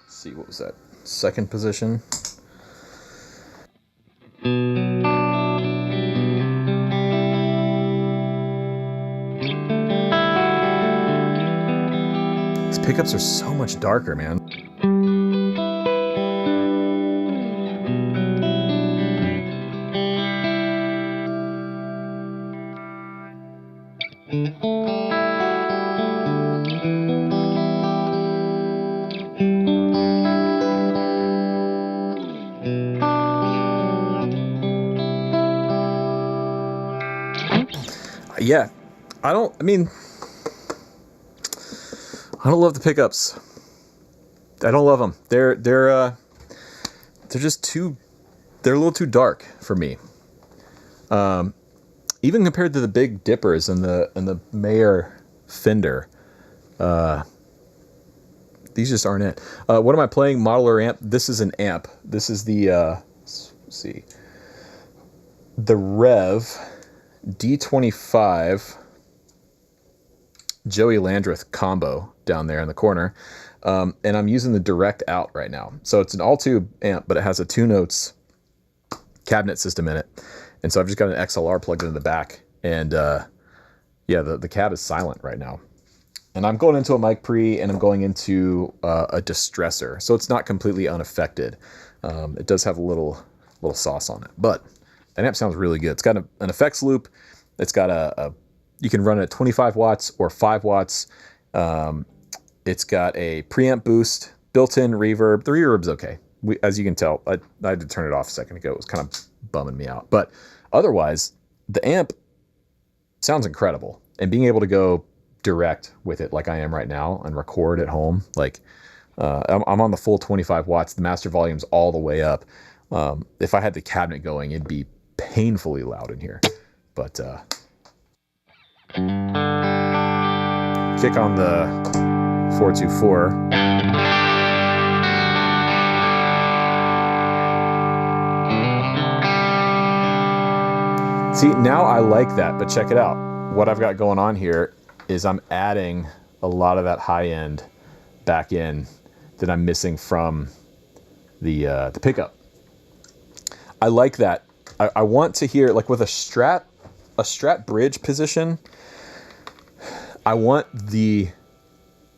see, what was that? Second position. These pickups are so much darker, man. Yeah, I don't love the pickups. I don't love them. They're just they're a little too dark for me. Even compared to the Big Dippers and the Mayer Fender, these just aren't it. What am I playing? Model or amp? This is an amp. This is the let's see, the Rev D25 Joey Landreth combo down there in the corner. And I'm using the direct out right now. So it's an all tube amp, but it has a 2 notes cabinet system in it. And so I've just got an XLR plugged into the back. And yeah, the cab is silent right now. And I'm going into a mic pre, and I'm going into a distressor. So it's not completely unaffected. It does have a little sauce on it. But that amp sounds really good. It's got an effects loop. It's got you can run it at 25 watts or 5 watts. It's got a preamp boost, built-in reverb. The reverb's okay. As you can tell, I had to turn it off a second ago. It was kind of bumming me out. But otherwise, the amp sounds incredible. And being able to go direct with it like I am right now and record at home, like I'm on the full 25 watts. The master volume's all the way up. If I had the cabinet going, it'd be painfully loud in here. But kick on the 424. See, now I like that, but check it out. What I've got going on here is I'm adding a lot of that high end back in that I'm missing from the pickup. I like that. I want to hear, like with a Strat bridge position, I want the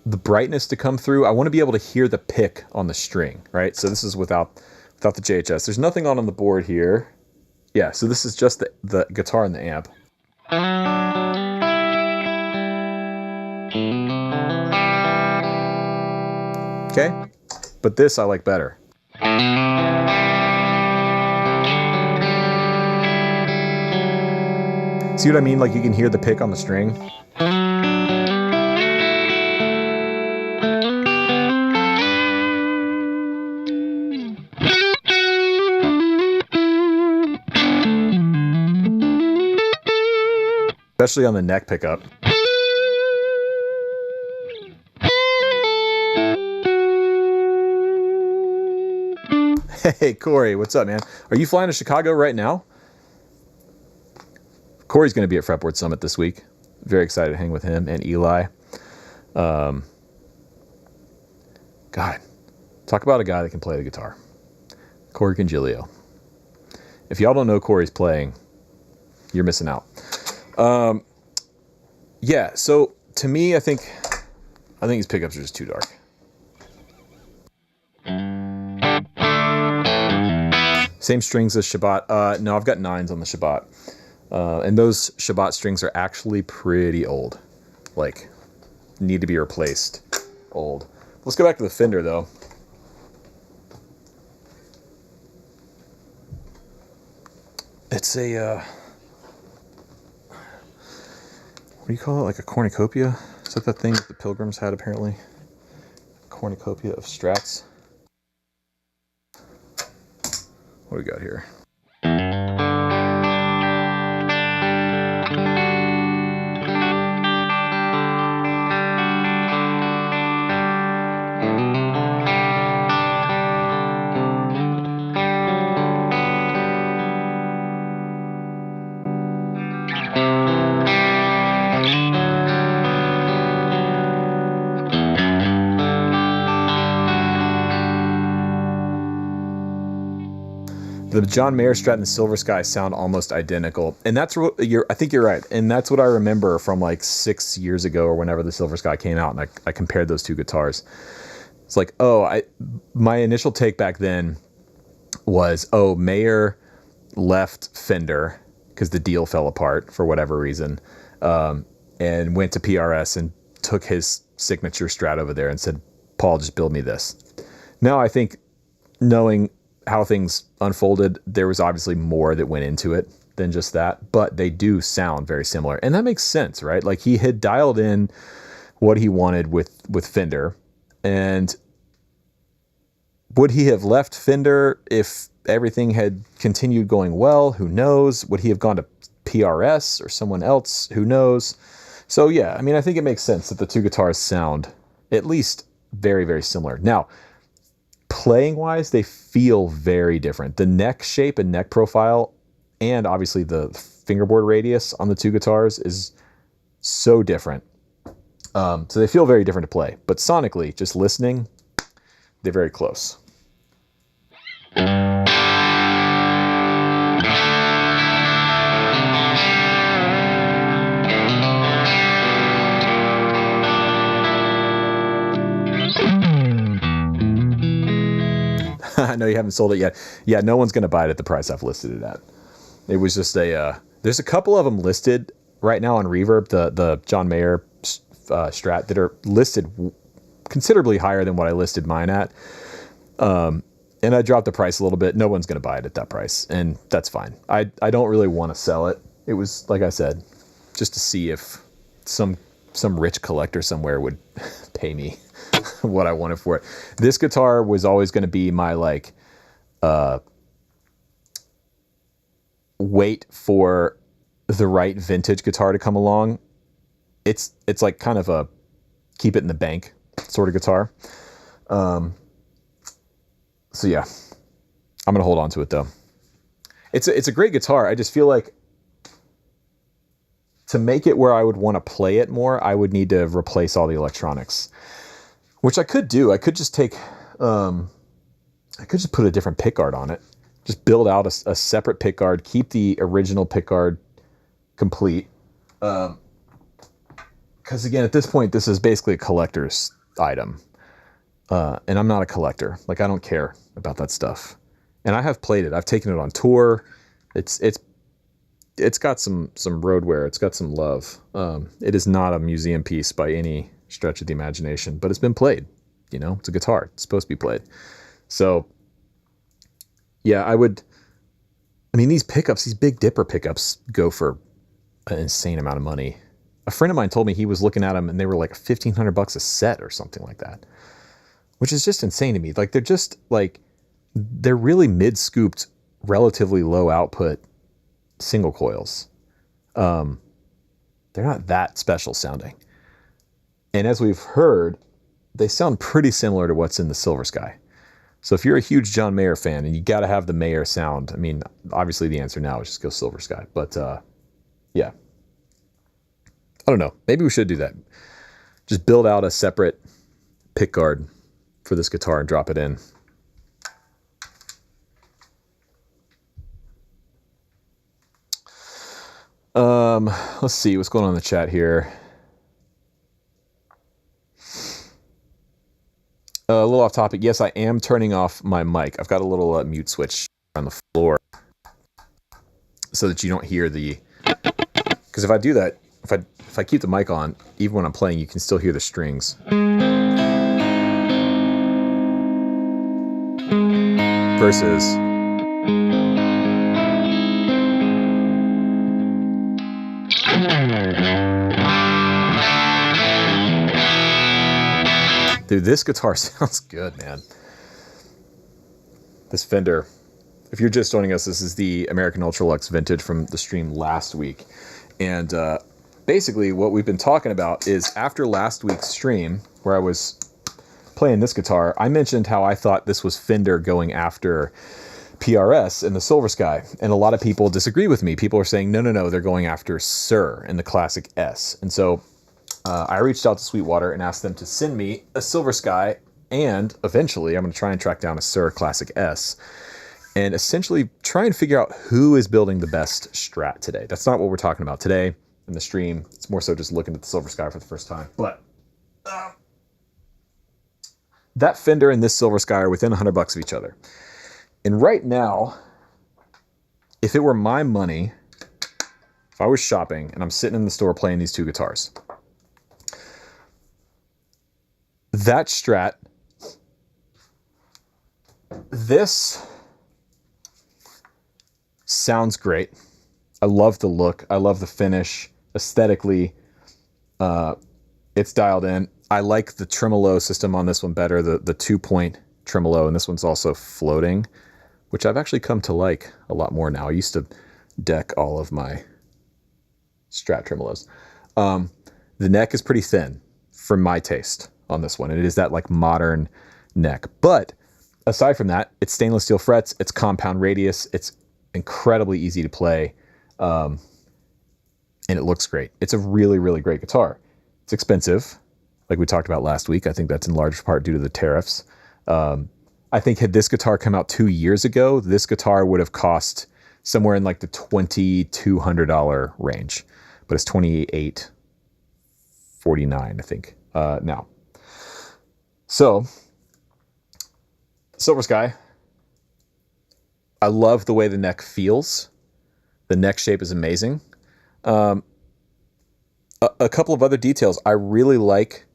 brightness to come through. I want to be able to hear the pick on the string, right? So this is without the JHS. There's nothing on the board here. Yeah, so this is just the guitar and the amp. Okay, but this I like better. See what I mean? Like you can hear the pick on the string. Especially on the neck pickup. Hey, Corey, what's up, man? Are you flying to Chicago right now? Corey's going to be at Fretboard Summit this week. Very excited to hang with him and Eli. God, talk about a guy that can play the guitar. Corey Congilio. If y'all don't know Corey's playing, you're missing out. Yeah, so to me, I think his pickups are just too dark. Same strings as Shabbat. No, I've got 9s on the Shabbat. And those Shabbat strings are actually pretty old. Like, need to be replaced. Old. Let's go back to the Fender, though. It's a, what do you call it? Like a cornucopia? Is that the thing that the Pilgrims had, apparently? Cornucopia of Strats. What do we got here? The John Mayer Strat and the Silver Sky sound almost identical. And that's what I think you're right. And that's what I remember from like 6 years ago or whenever the Silver Sky came out, and I compared those two guitars. It's like, my initial take back then was, Mayer left Fender because the deal fell apart for whatever reason, and went to PRS and took his signature Strat over there and said, Paul, just build me this. Now I think, knowing how things unfolded, there was obviously more that went into it than just that, but they do sound very similar. And that makes sense, right? Like he had dialed in what he wanted with Fender, and would he have left Fender if everything had continued going well? Who knows? Would he have gone to PRS or someone else? Who knows? So yeah, I mean, I think it makes sense that the two guitars sound at least very, very similar. Now, playing wise, they feel very different. The neck shape and neck profile, and obviously the fingerboard radius on the two guitars is so different. So they feel very different to play, but sonically, just listening, they're very close. I know you haven't sold it yet. Yeah, no one's going to buy it at the price I've listed it at. It was just there's a couple of them listed right now on Reverb, the John Mayer Strat, that are listed considerably higher than what I listed mine at. And I dropped the price a little bit. No one's going to buy it at that price, and that's fine. I don't really want to sell it. It was, like I said, just to see if some rich collector somewhere would pay me what I wanted for it. This guitar was always going to be my wait for the right vintage guitar to come along. It's like kind of a keep it in the bank sort of guitar. So yeah, I'm gonna hold on to it though. It's a great guitar. I just feel like to make it where I would want to play it more, I would need to replace all the electronics, which I could do. I could just take, I could just put a different pickguard on it. Just build out a separate pickguard, keep the original pickguard complete. Because again, at this point, this is basically a collector's item. And I'm not a collector. Like, I don't care about that stuff. And I have played it. I've taken it on tour. It's got some road wear. It's got some love. It is not a museum piece by any stretch of the imagination, but it's been played. You know, it's a guitar. It's supposed to be played. So yeah, I mean, these pickups, these Big Dipper pickups go for an insane amount of money. A friend of mine told me he was looking at them and they were like $1,500 a set or something like that, which is just insane to me. Like, they're really mid-scooped, relatively low output single coils. They're not that special sounding. And as we've heard, they sound pretty similar to what's in the Silver Sky. So if you're a huge John Mayer fan and you got to have the Mayer sound, I mean, obviously the answer now is just go Silver Sky. But yeah, I don't know. Maybe we should do that. Just build out a separate pickguard for this guitar and drop it in. Let's see what's going on in the chat here. A little off topic. Yes, I am turning off my mic. I've got a little mute switch on the floor so that you don't hear the... Because if I do that, if I keep the mic on, even when I'm playing, you can still hear the strings. Versus... Dude, this guitar sounds good, man. This Fender. If you're just joining us, this is the American Ultralux Vintage from the stream last week. And basically what we've been talking about is after last week's stream, where I was playing this guitar, I mentioned how I thought this was Fender going after PRS and the Silver Sky. And a lot of people disagree with me. People are saying, no, they're going after Sir and the Classic S. And so I reached out to Sweetwater and asked them to send me a Silver Sky, and eventually I'm going to try and track down a Sir Classic S and essentially try and figure out who is building the best Strat today. That's not what we're talking about today in the stream. It's more so just looking at the Silver Sky for the first time. But that Fender and this Silver Sky are within $100 of each other. And right now, if it were my money, if I was shopping and I'm sitting in the store playing these two guitars, that Strat, this sounds great. I love the look. I love the finish. Aesthetically, it's dialed in. I like the tremolo system on this one better, the 2-point tremolo, and this one's also floating, which I've actually come to like a lot more now. I used to deck all of my Strat tremolos. The neck is pretty thin for my taste on this one. It is that like modern neck. But aside from that, it's stainless steel frets, it's compound radius, it's incredibly easy to play. and it looks great. It's a really, really great guitar. It's expensive, like we talked about last week. I think that's in large part due to the tariffs. I think had this guitar come out 2 years ago, this guitar would have cost somewhere in like the $2,200 range, but it's $2,849, I think, now. So, Silver Sky, I love the way the neck feels. The neck shape is amazing. A couple of other details. I really like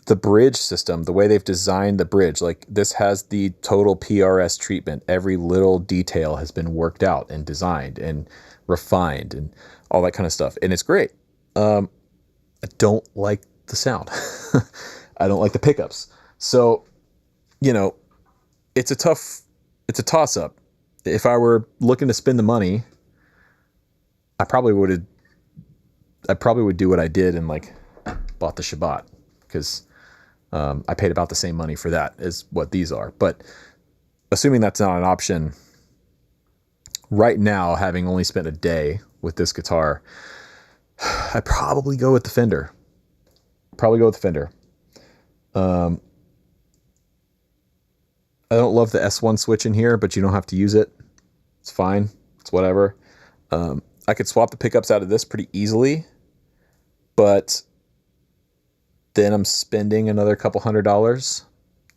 the bridge system, the way they've designed the bridge. Like, this has the total PRS treatment. Every little detail has been worked out and designed and refined and all that kind of stuff. And it's great. I don't like the sound. I don't like the pickups. So, you know, it's a toss-up. If I were looking to spend the money, I probably would do what I did and like bought the Shabbat, because I paid about the same money for that as what these are. But assuming that's not an option right now, having only spent a day with this guitar, I'd probably go with the Fender. I don't love the S1 switch in here, but you don't have to use it. It's fine. It's whatever. I could swap the pickups out of this pretty easily, but then I'm spending another couple $100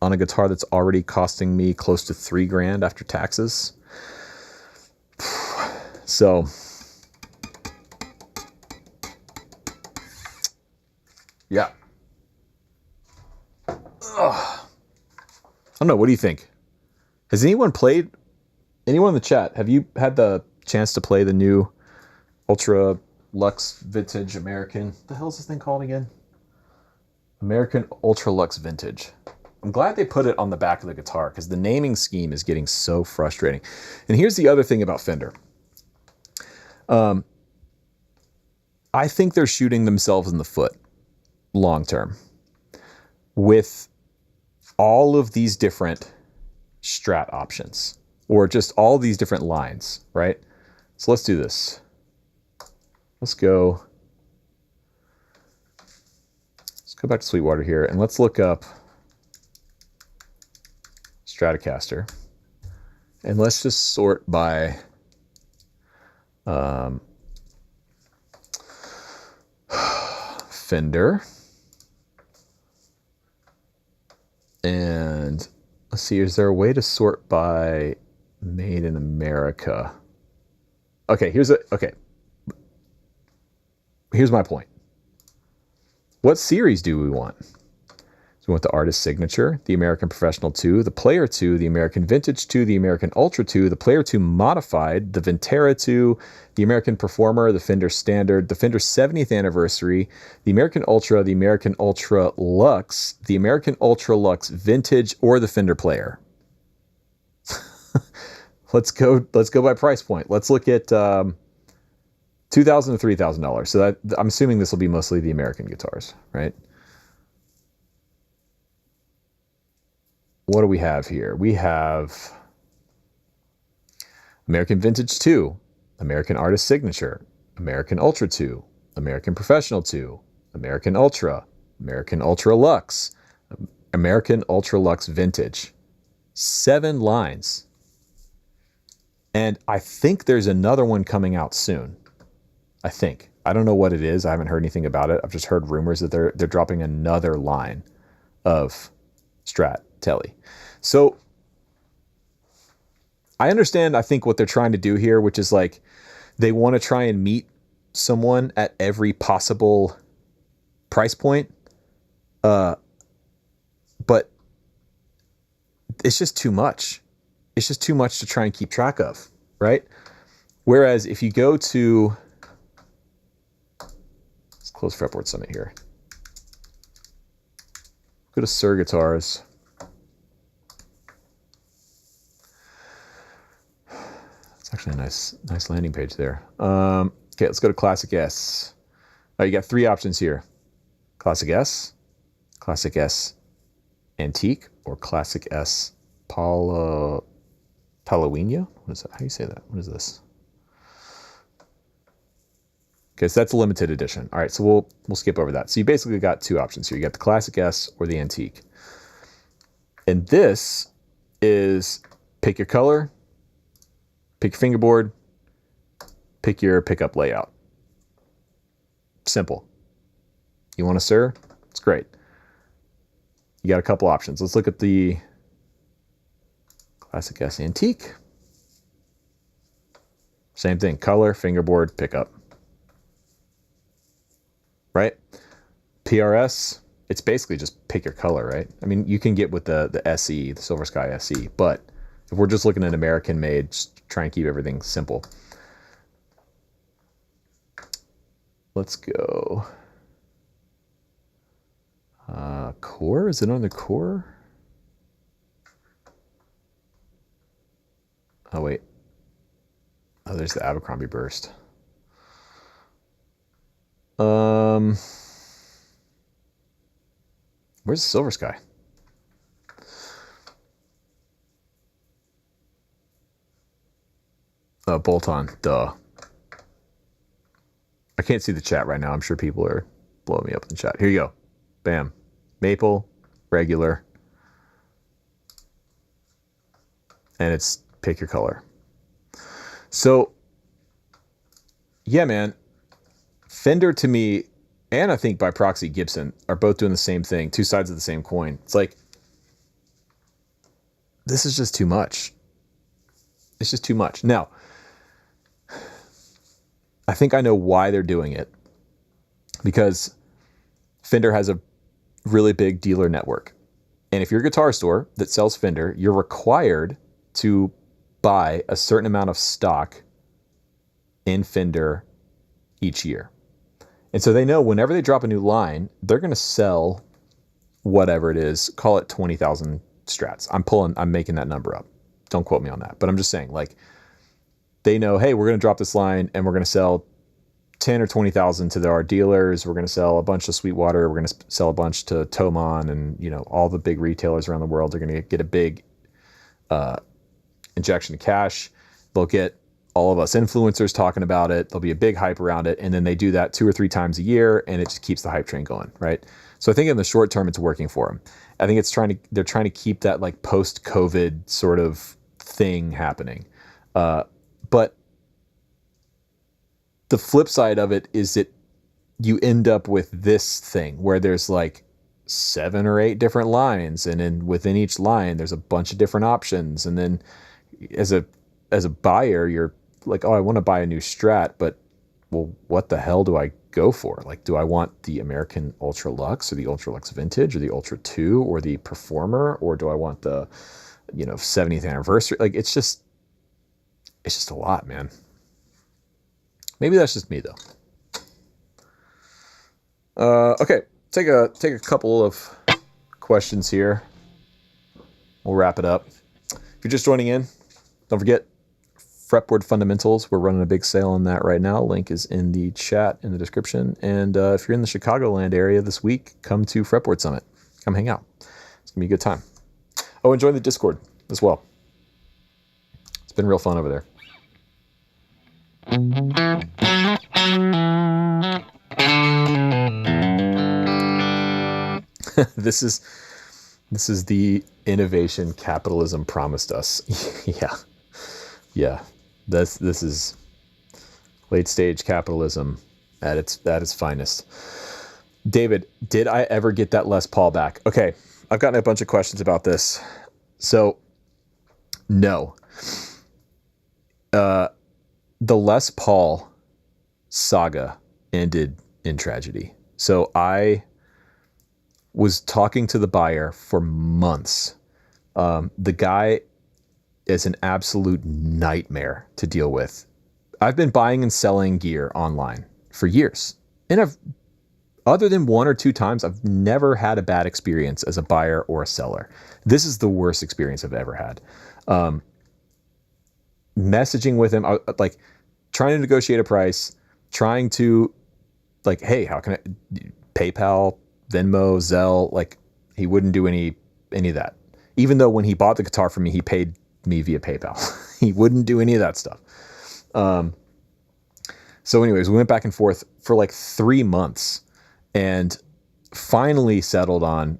on a guitar that's already costing me close to $3,000 after taxes. So, yeah. Ugh. I don't know. What do you think? Has anyone in the chat, have you had the chance to play the new Ultra Luxe Vintage American? What the hell is this thing called again? American Ultra Luxe Vintage. I'm glad they put it on the back of the guitar, because the naming scheme is getting so frustrating. And here's the other thing about Fender. I think they're shooting themselves in the foot long term with all of these different Strat options, or just all these different lines, right? So let's do this. Let's go back to Sweetwater here, and let's look up Stratocaster, and let's just sort by Fender, and let's see, is there a way to sort by made in America? Okay, here's my point. What series do we want? So we want the Artist Signature, the American Professional 2, the Player 2, the American Vintage 2, the American Ultra 2, the Player 2 Modified, the Vintera 2, the American Performer, the Fender Standard, the Fender 70th Anniversary, the American Ultra, the American Ultra Luxe, the American Ultra Luxe Vintage, or the Fender Player. Let's go by price point. Let's look at $2,000 to $3,000. So that, I'm assuming this will be mostly the American guitars, right? What do we have here? We have American Vintage 2, American Artist Signature, American Ultra 2, American Professional 2, American Ultra, American Ultra Luxe, American Ultra Luxe Vintage. 7 lines. And I think there's another one coming out soon. I think. I don't know what it is. I haven't heard anything about it. I've just heard rumors that they're dropping another line of Strat Telly. So I understand, I think, what they're trying to do here, which is like they want to try and meet someone at every possible price point. But it's just too much. It's just too much to try and keep track of, right? Whereas if you go to, let's close Fretboard Summit here. Go to Sir Guitars. It's actually a nice landing page there. Okay, let's go to Classic S. Oh, you got 3 options here. Classic S Antique, or Classic S Palawino. What is that? How do you say that? What is this? Okay, so that's a limited edition. All right, so we'll skip over that. So you basically got two options here. You got the Classic S or the Antique. And this is pick your color, pick your fingerboard, pick your pickup layout. Simple. You want a Sir? It's great. You got a couple options. Let's look at the Classic S Antique. Same thing, color, fingerboard, pickup. Right? PRS, it's basically just pick your color, right? I mean, you can get with the SE, the Silver Sky SE, but if we're just looking at American made, just try and keep everything simple. Let's go. Core, is it on the core? Oh, wait. Oh, there's the Abercrombie burst. Where's the Silver Sky? Bolt on, duh. I can't see the chat right now. I'm sure people are blowing me up in the chat. Here you go. Bam. Maple, regular. And it's pick your color. So, yeah, man. Fender to me, and I think by proxy Gibson, are both doing the same thing. Two sides of the same coin. It's like, this is just too much. It's just too much. Now, I think I know why they're doing it. Because Fender has a really big dealer network. And if you're a guitar store that sells Fender, you're required to buy a certain amount of stock in Fender each year. And so they know whenever they drop a new line, they're going to sell whatever it is, call it 20,000 Strats. I'm making that number up. Don't quote me on that. But I'm just saying, like, they know, hey, we're going to drop this line and we're going to sell 10 or 20,000 to our dealers. We're going to sell a bunch to Sweetwater. We're going to sell a bunch to Tomon, and, you know, all the big retailers around the world are going to get a big injection of cash. They'll get all of us influencers talking about it. There'll be a big hype around it. And then they do that 2 or 3 times a year, and it just keeps the hype train going, right? So I think in the short term, it's working for them. I think they're trying to keep that like post-COVID sort of thing happening. But the flip side of it is that you end up with this thing where there's like 7 or 8 different lines, and then within each line, there's a bunch of different options. And then as a buyer, you're like, oh, I want to buy a new Strat, but well, what the hell do I go for? Like, do I want the American Ultra Luxe or the Ultra Luxe Vintage or the Ultra 2 or the Performer, or do I want the, 70th anniversary? Like, it's just a lot, man. Maybe that's just me though. Okay, take a couple of questions here. We'll wrap it up. If you're just joining in, don't forget Fretboard Fundamentals. We're running a big sale on that right now. Link is in the chat in the description. And if you're in the Chicagoland area this week, come to Fretboard Summit. Come hang out. It's gonna be a good time. Oh, and join the Discord as well. It's been real fun over there. This is the innovation capitalism promised us. Yeah. This is late stage capitalism at its finest. David, did I ever get that Les Paul back? Okay, I've gotten a bunch of questions about this. So, no. The Les Paul saga ended in tragedy. So I was talking to the buyer for months. The guy is an absolute nightmare to deal with. I've been buying and selling gear online for years. And other than 1 or 2 times, I've never had a bad experience as a buyer or a seller. This is the worst experience I've ever had. Messaging with him, like trying to negotiate a price, trying to like, hey, how can I PayPal, Venmo, Zelle, like he wouldn't do any of that. Even though when he bought the guitar from me, he paid me via PayPal. He wouldn't do any of that stuff. So anyways, we went back and forth. for like 3 months and finally settled on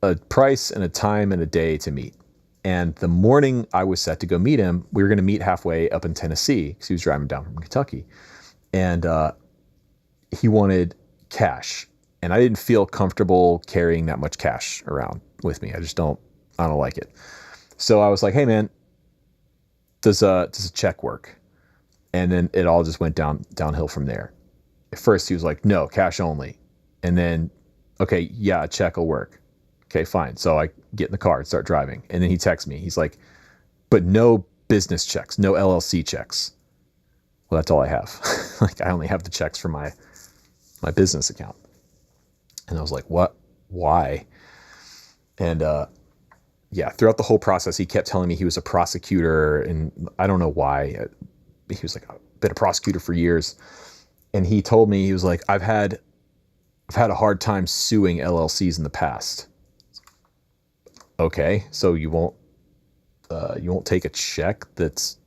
a price and a time and a day to meet. And the morning I was set to go meet him, we were going to meet halfway up in Tennessee because he was driving down from Kentucky. And he wanted cash. And I didn't feel comfortable carrying that much cash around with me. I don't like it. So I was like, hey man, does a check work? And then it all just went downhill from there. At first he was like, no, cash only. And then, okay, yeah, a check will work. Okay, fine. So I get in the car and start driving. And then he texts me. He's like, but no business checks, no LLC checks. Well, that's all I have. Like, I only have the checks for my business account. And I was like, what? Why? And yeah, throughout the whole process, he kept telling me he was a prosecutor. And I don't know why. He was like, I've been a prosecutor for years. And he told me, he was like, I've had a hard time suing LLCs in the past. Okay, so you won't take a check that's...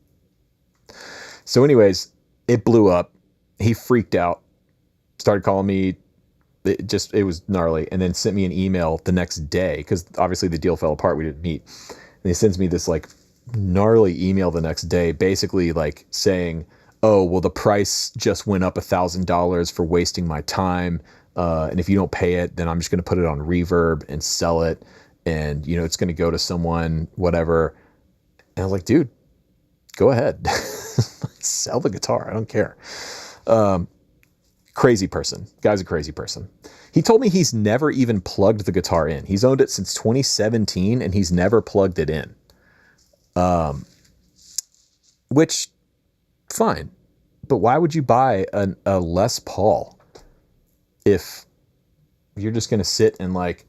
So anyways, it blew up. He freaked out, started calling me. It was gnarly, and then sent me an email the next day because obviously the deal fell apart. We didn't meet. And he sends me this like gnarly email the next day, basically like saying, oh, well, the price just went up $1,000 for wasting my time. And if you don't pay it, then I'm just going to put it on Reverb and sell it. And, you know, it's going to go to someone, whatever. And I was like, dude, go ahead. Sell the guitar. I don't care. Crazy person. Guy's a crazy person. He told me he's never even plugged the guitar in. He's owned it since 2017 and he's never plugged it in. Which, fine. But why would you buy a Les Paul if you're just going to sit and like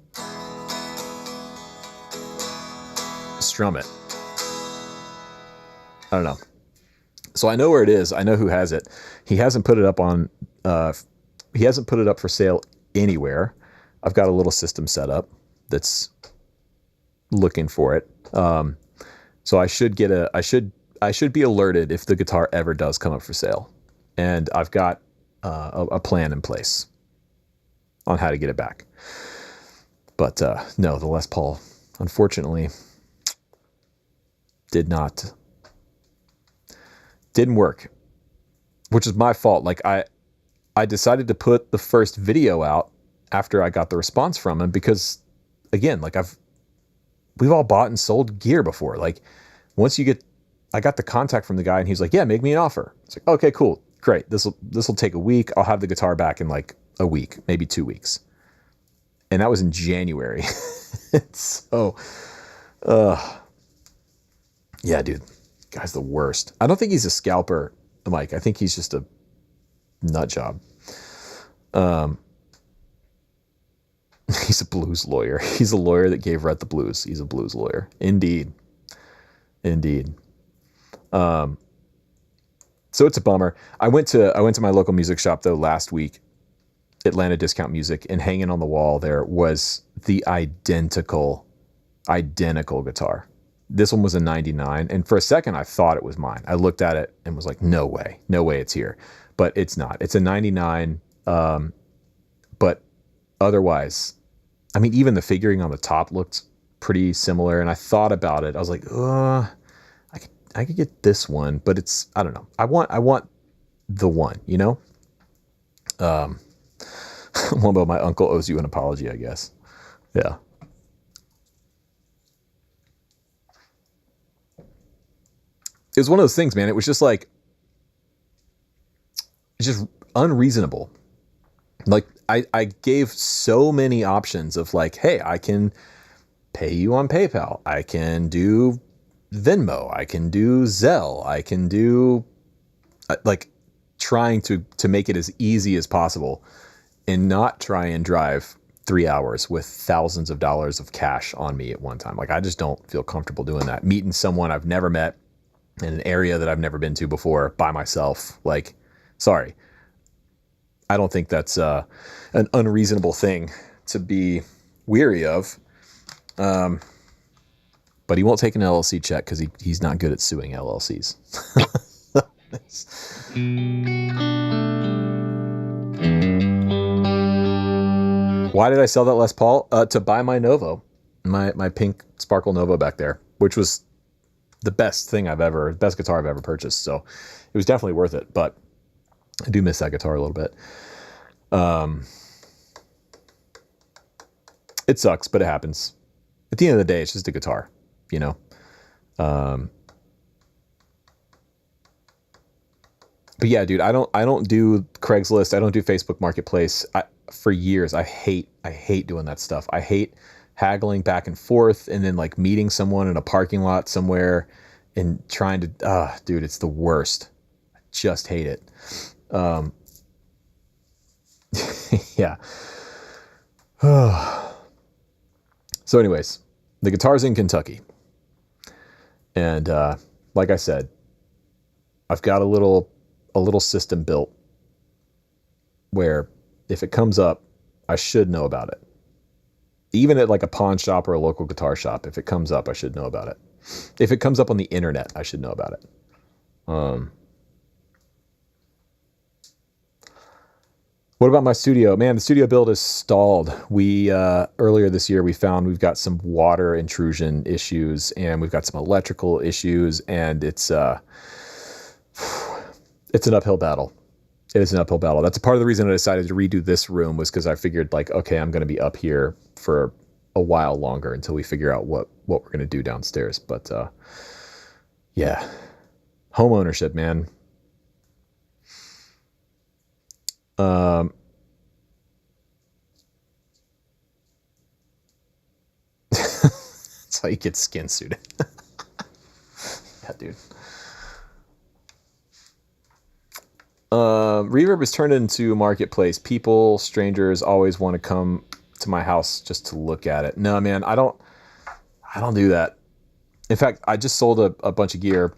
strum it? I don't know. So I know where it is. I know who has it. He hasn't put it up on, he hasn't put it up for sale anywhere. I've got a little system set up that's looking for it. So I should get I should be alerted if the guitar ever does come up for sale. And I've got a plan in place on how to get it back. But no, the Les Paul, unfortunately, didn't work, which is my fault. Like I decided to put the first video out after I got the response from him because, again, like we've all bought and sold gear before. Like once I got the contact from the guy and he's like, yeah, make me an offer. It's like, okay, cool. Great. This will take a week. I'll have the guitar back in like a week, maybe 2 weeks. And that was in January. So, yeah, dude, guy's the worst. I don't think he's a scalper, Mike. I think he's just a nut job. He's a blues lawyer. He's a lawyer that gave Rhett the blues. He's a blues lawyer. Indeed. So it's a bummer. I went to my local music shop though last week, Atlanta Discount Music, and hanging on the wall there was the identical guitar. This one was a 99, and for a second I thought it was mine. I looked at it and was like, no way it's here. But it's not. It's a 99, but otherwise, I mean, even the figuring on the top looked pretty similar, and I thought about it. I was like, I could get this one, but it's, I don't know. I want the one, you know? Well, but my uncle owes you an apology, I guess. Yeah. It was one of those things, man. It was just like, it's just unreasonable. Like I gave so many options of like, hey, I can pay you on PayPal. I can do Venmo. I can do Zelle. I can do like trying to make it as easy as possible and not try and drive 3 hours with thousands of dollars of cash on me at one time. Like I just don't feel comfortable doing that. Meeting someone I've never met in an area that I've never been to before by myself. Like, sorry. I don't think that's an unreasonable thing to be weary of. But he won't take an LLC check because he's not good at suing LLCs. Why did I sell that Les Paul? To buy my Novo, my pink Sparkle Novo back there, which was the best guitar I've ever purchased. So it was definitely worth it, but I do miss that guitar a little bit. It sucks, but it happens. At the end of the day, it's just a guitar, you know? But yeah, dude, I don't do Craigslist. I don't do Facebook Marketplace. For years, I hate doing that stuff. I hate haggling back and forth and then like meeting someone in a parking lot somewhere and trying to, dude, it's the worst. I just hate it. Yeah. So anyways, the guitar's in Kentucky. And like I said, I've got a little system built where if it comes up, I should know about it. Even at like a pawn shop or a local guitar shop, if it comes up, I should know about it. If it comes up on the internet, I should know about it. What about my studio? Man, the studio build is stalled. We, earlier this year, we found we've got some water intrusion issues and we've got some electrical issues, and it's an uphill battle. It is an uphill battle. That's a part of the reason I decided to redo this room, was because I figured like, okay, I'm going to be up here for a while longer until we figure out what we're going to do downstairs. But, yeah, home ownership, man. That's how you get skin suited. Yeah, dude. Reverb is turned into a marketplace. People, strangers always want to come to my house just to look at it. No, man, I don't do that. In fact, I just sold a bunch of gear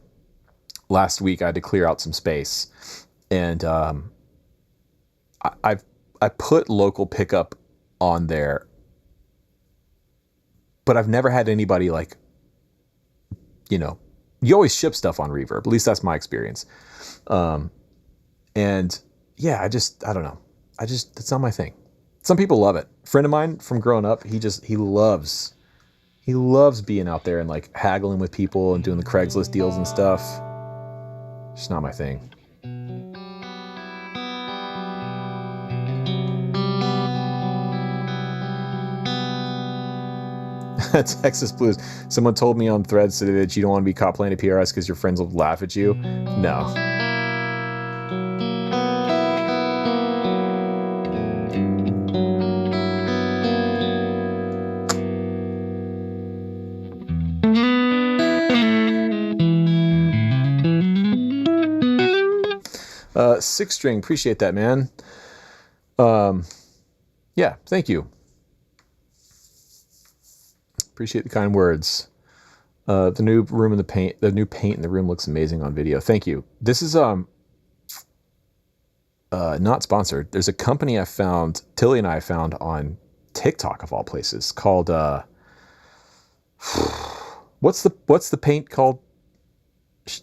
last week. I had to clear out some space, and I put local pickup on there, but I've never had anybody like, you know, you always ship stuff on Reverb. At least that's my experience. And yeah, I don't know. It's not my thing. Some people love it. A friend of mine from growing up, he loves being out there and like haggling with people and doing the Craigslist deals and stuff. It's not my thing. Texas Blues. Someone told me on Threads today that you don't want to be caught playing a PRS because your friends will laugh at you. No. Six string, appreciate that, man. Yeah, thank you. Appreciate the kind words. The new paint in the room looks amazing on video. Thank you. This is not sponsored. There's a company I found, Tilly and I found on TikTok of all places, called what's the paint called?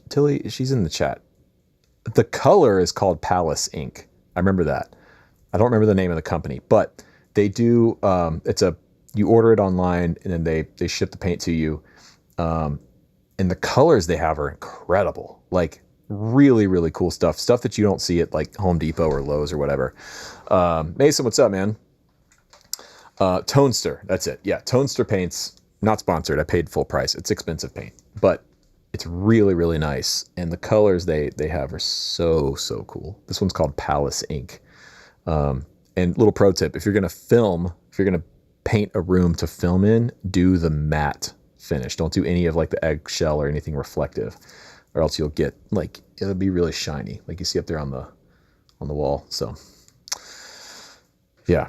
Tilly, she's in the chat. The color is called Palace Ink. I remember that. I don't remember the name of the company, but they do, you order it online and then they ship the paint to you. And the colors they have are incredible. Like really, really cool stuff. Stuff that you don't see at like Home Depot or Lowe's or whatever. Mason, what's up, man? Tonester, that's it. Yeah, Tonester paints, not sponsored. I paid full price. It's expensive paint, but it's really, really nice. And the colors they have are so, so cool. This one's called Palace Ink. And little pro tip, if you're going to paint a room to film in, do the matte finish. Don't do any of like the eggshell or anything reflective, or else you'll get like, it'll be really shiny. Like you see up there on the wall. So yeah.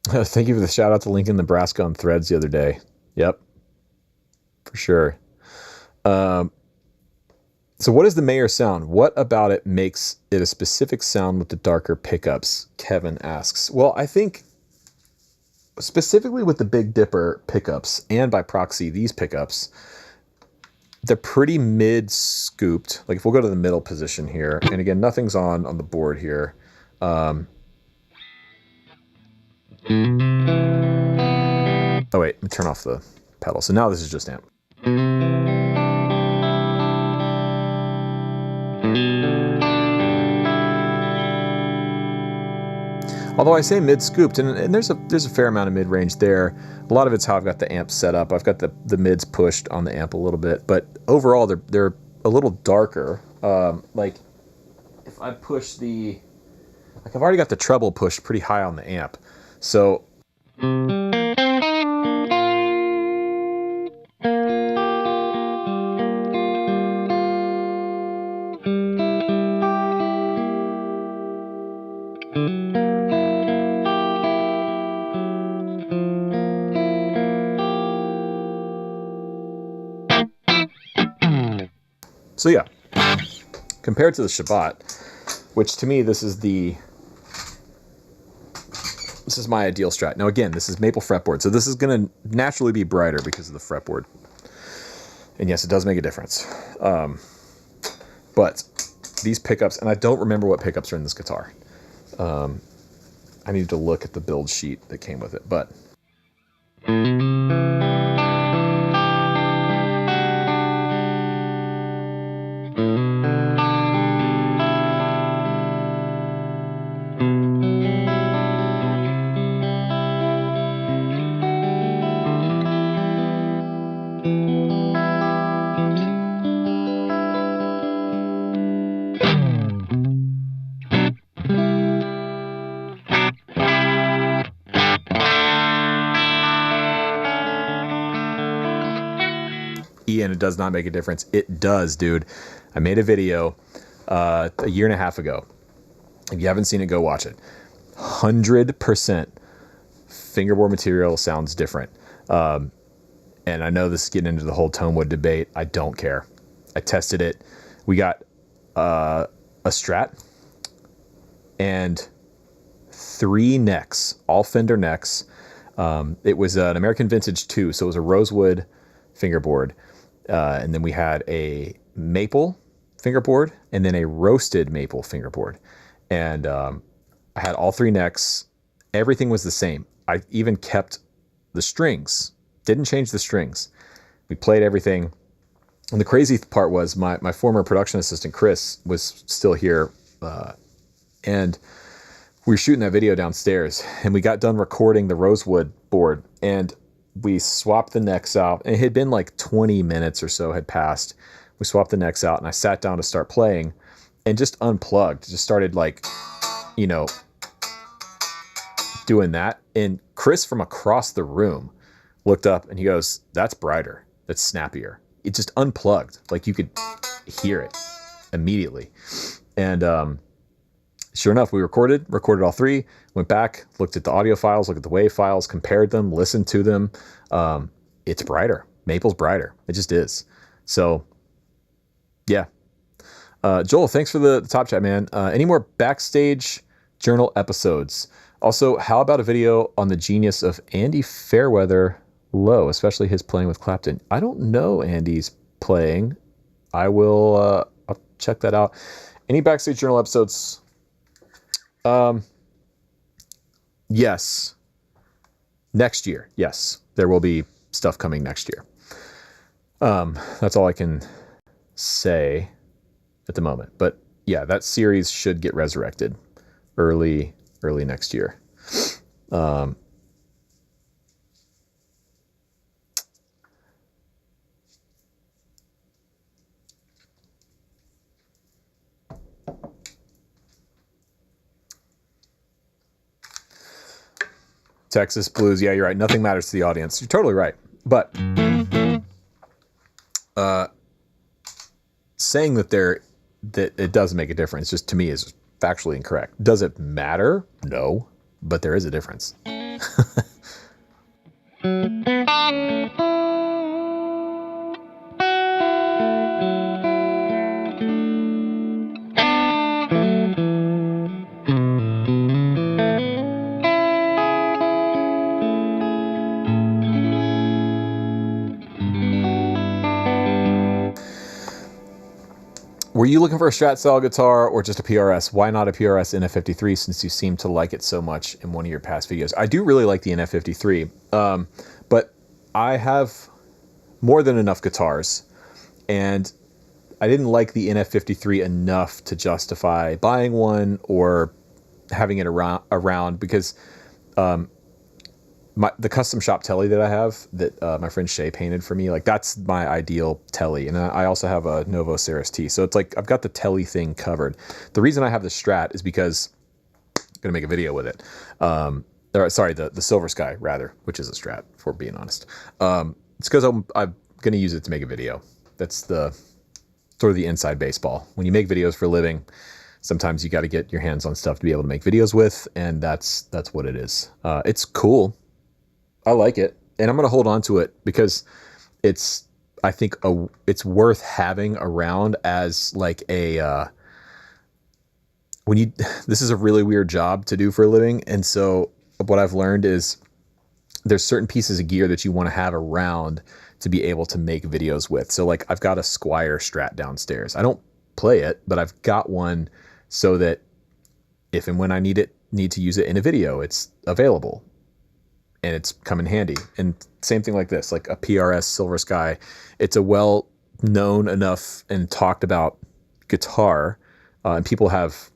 Thank you for the shout out to Lincoln, Nebraska on Threads the other day. Yep, for sure. So what is the Mayer sound? What about it makes it a specific sound with the darker pickups? Kevin asks. Well, I think specifically with the Big Dipper pickups and by proxy, these pickups, they're pretty mid scooped. Like if we'll go to the middle position here, and again, nothing's on the board here. Oh wait, let me turn off the pedal. So now this is just amp. Although I say mid-scooped, and there's a fair amount of mid-range there. A lot of it's how I've got the amp set up. I've got the mids pushed on the amp a little bit, but overall they're a little darker. Like if I push the, like I've already got the treble pushed pretty high on the amp, so. So yeah, compared to the Shabbat, which to me this is my ideal Strat. Now again, this is maple fretboard, so this is going to naturally be brighter because of the fretboard. And yes, it does make a difference. But these pickups, and I don't remember what pickups are in this guitar. I need to look at the build sheet that came with it, but. And it does not make a difference. It does, dude. I made a video a year and a half ago. If you haven't seen it, go watch it. 100% fingerboard material sounds different. And I know this is getting into the whole Tonewood debate. I don't care. I tested it. We got a Strat and 3 necks, all Fender necks. It was an American Vintage 2, so it was a rosewood fingerboard. And then we had a maple fingerboard and then a roasted maple fingerboard. And I had all 3 necks. Everything was the same. I even kept the strings. Didn't change the strings. We played everything. And the crazy part was my former production assistant, Chris, was still here. And we were shooting that video downstairs. And we got done recording the rosewood board. And we swapped the necks out. And it had been like 20 minutes or so had passed. We swapped the necks out and I sat down to start playing and just unplugged. Just started like, you know, doing that. And Chris from across the room looked up and he goes, "That's brighter. That's snappier." It just unplugged. Like you could hear it immediately. And sure enough, we recorded all 3, went back, looked at the audio files, looked at the wave files, compared them, listened to them. It's brighter. Maple's brighter. It just is. So, yeah. Joel, thanks for the top chat, man. Any more backstage journal episodes? Also, how about a video on the genius of Andy Fairweather Low, especially his playing with Clapton? I don't know Andy's playing. I will I'll check that out. Any backstage journal episodes? Yes. Next year. Yes. There will be stuff coming next year. That's all I can say at the moment. But yeah, that series should get resurrected early next year. Texas Blues. Yeah, you're right. Nothing matters to the audience. You're totally right. But saying that it does make a difference, just to me is factually incorrect. Does it matter? No, but there is a difference. Were you looking for a Strat style guitar or just a PRS? Why not a PRS NF53 since you seem to like it so much in one of your past videos? I do really like the NF53, but I have more than enough guitars, and I didn't like the NF53 enough to justify buying one or having it around because the custom shop telly that I have that my friend Shay painted for me, like that's my ideal telly. And I also have a Novo Ceres T. So it's like I've got the telly thing covered. The reason I have the Strat is because I'm going to make a video with it. Sorry, the Silver Sky rather, which is a Strat, for being honest. It's because I'm going to use it to make a video. That's the sort of the inside baseball. When you make videos for a living, sometimes you got to get your hands on stuff to be able to make videos with, and that's what it is. It's cool. I like it, and I'm going to hold on to it because I think it's worth having around as like a, this is a really weird job to do for a living. And so what I've learned is there's certain pieces of gear that you want to have around to be able to make videos with. So like I've got a Squire Strat downstairs. I don't play it, but I've got one so that if and when I need to use it in a video, it's available. And it's come in handy. And same thing like this, like a PRS Silver Sky. It's a well-known enough and talked about guitar, and people have,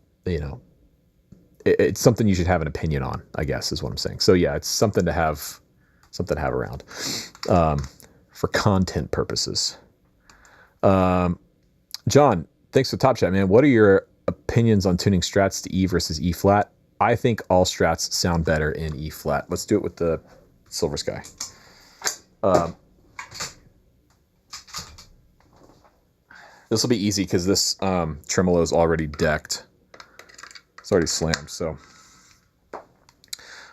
it's something you should have an opinion on, I guess is what I'm saying. So yeah, it's something to have around for content purposes. John, thanks for the top chat, man. What are your opinions on tuning Strats to E versus E flat? I think all Strats sound better in E flat. Let's do it with the Silver Sky. This will be easy because this tremolo is already decked. It's already slammed, so.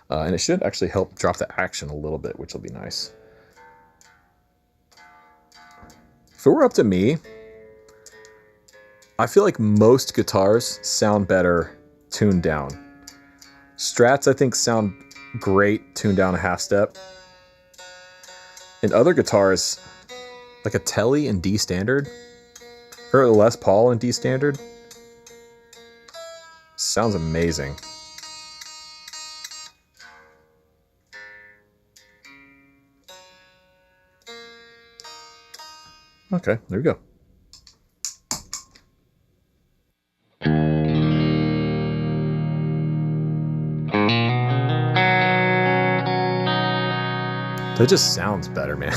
And it should actually help drop the action a little bit, which will be nice. If it were up to me, I feel like most guitars sound better tuned down. Strats, I think, sound great tuned down a half step. And other guitars, like a Telly in D standard, or a Les Paul in D standard, sounds amazing. Okay, there we go. That just sounds better, man.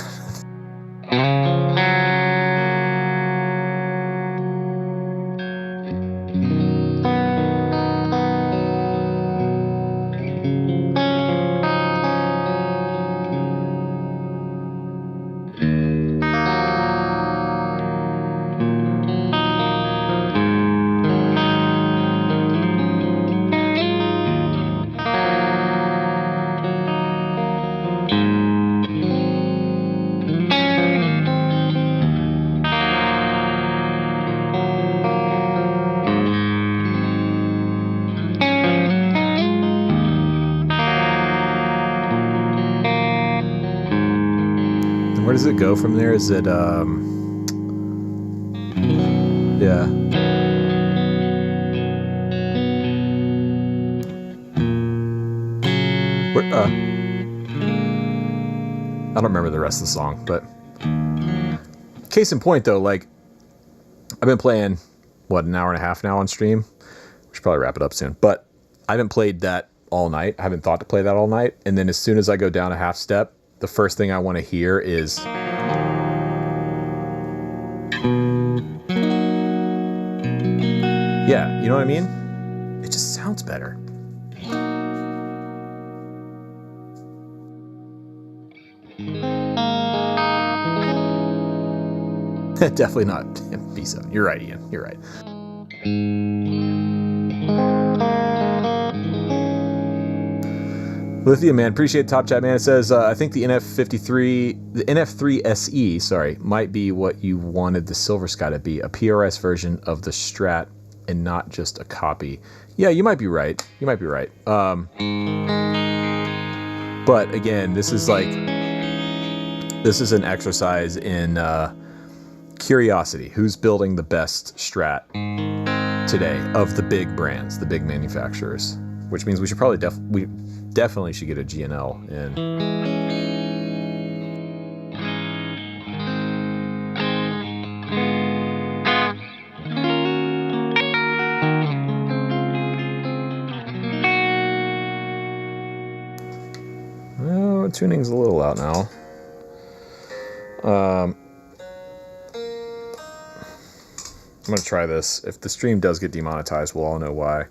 Where does it go from there? Is it, yeah. I don't remember the rest of the song, but case in point though, like I've been playing, what, an hour and a half now on stream? We should probably wrap it up soon, but I haven't played that all night. I haven't thought to play that all night. And then as soon as I go down a half step, the first thing I want to hear is yeah, you know what I mean? It just sounds better. Definitely not B7. You're right, Ian. You're right. Lithium Man, appreciate the top chat, man. It says, I think the NF3 SE, sorry, might be what you wanted the Silver Sky to be, a PRS version of the Strat and not just a copy. Yeah, you might be right. You might be right. But again, this is an exercise in curiosity. Who's building the best Strat today of the big brands, the big manufacturers? Which means we should probably we definitely should get a G&L in. Well, tuning's a little out now. I'm gonna try this. If the stream does get demonetized, we'll all know why.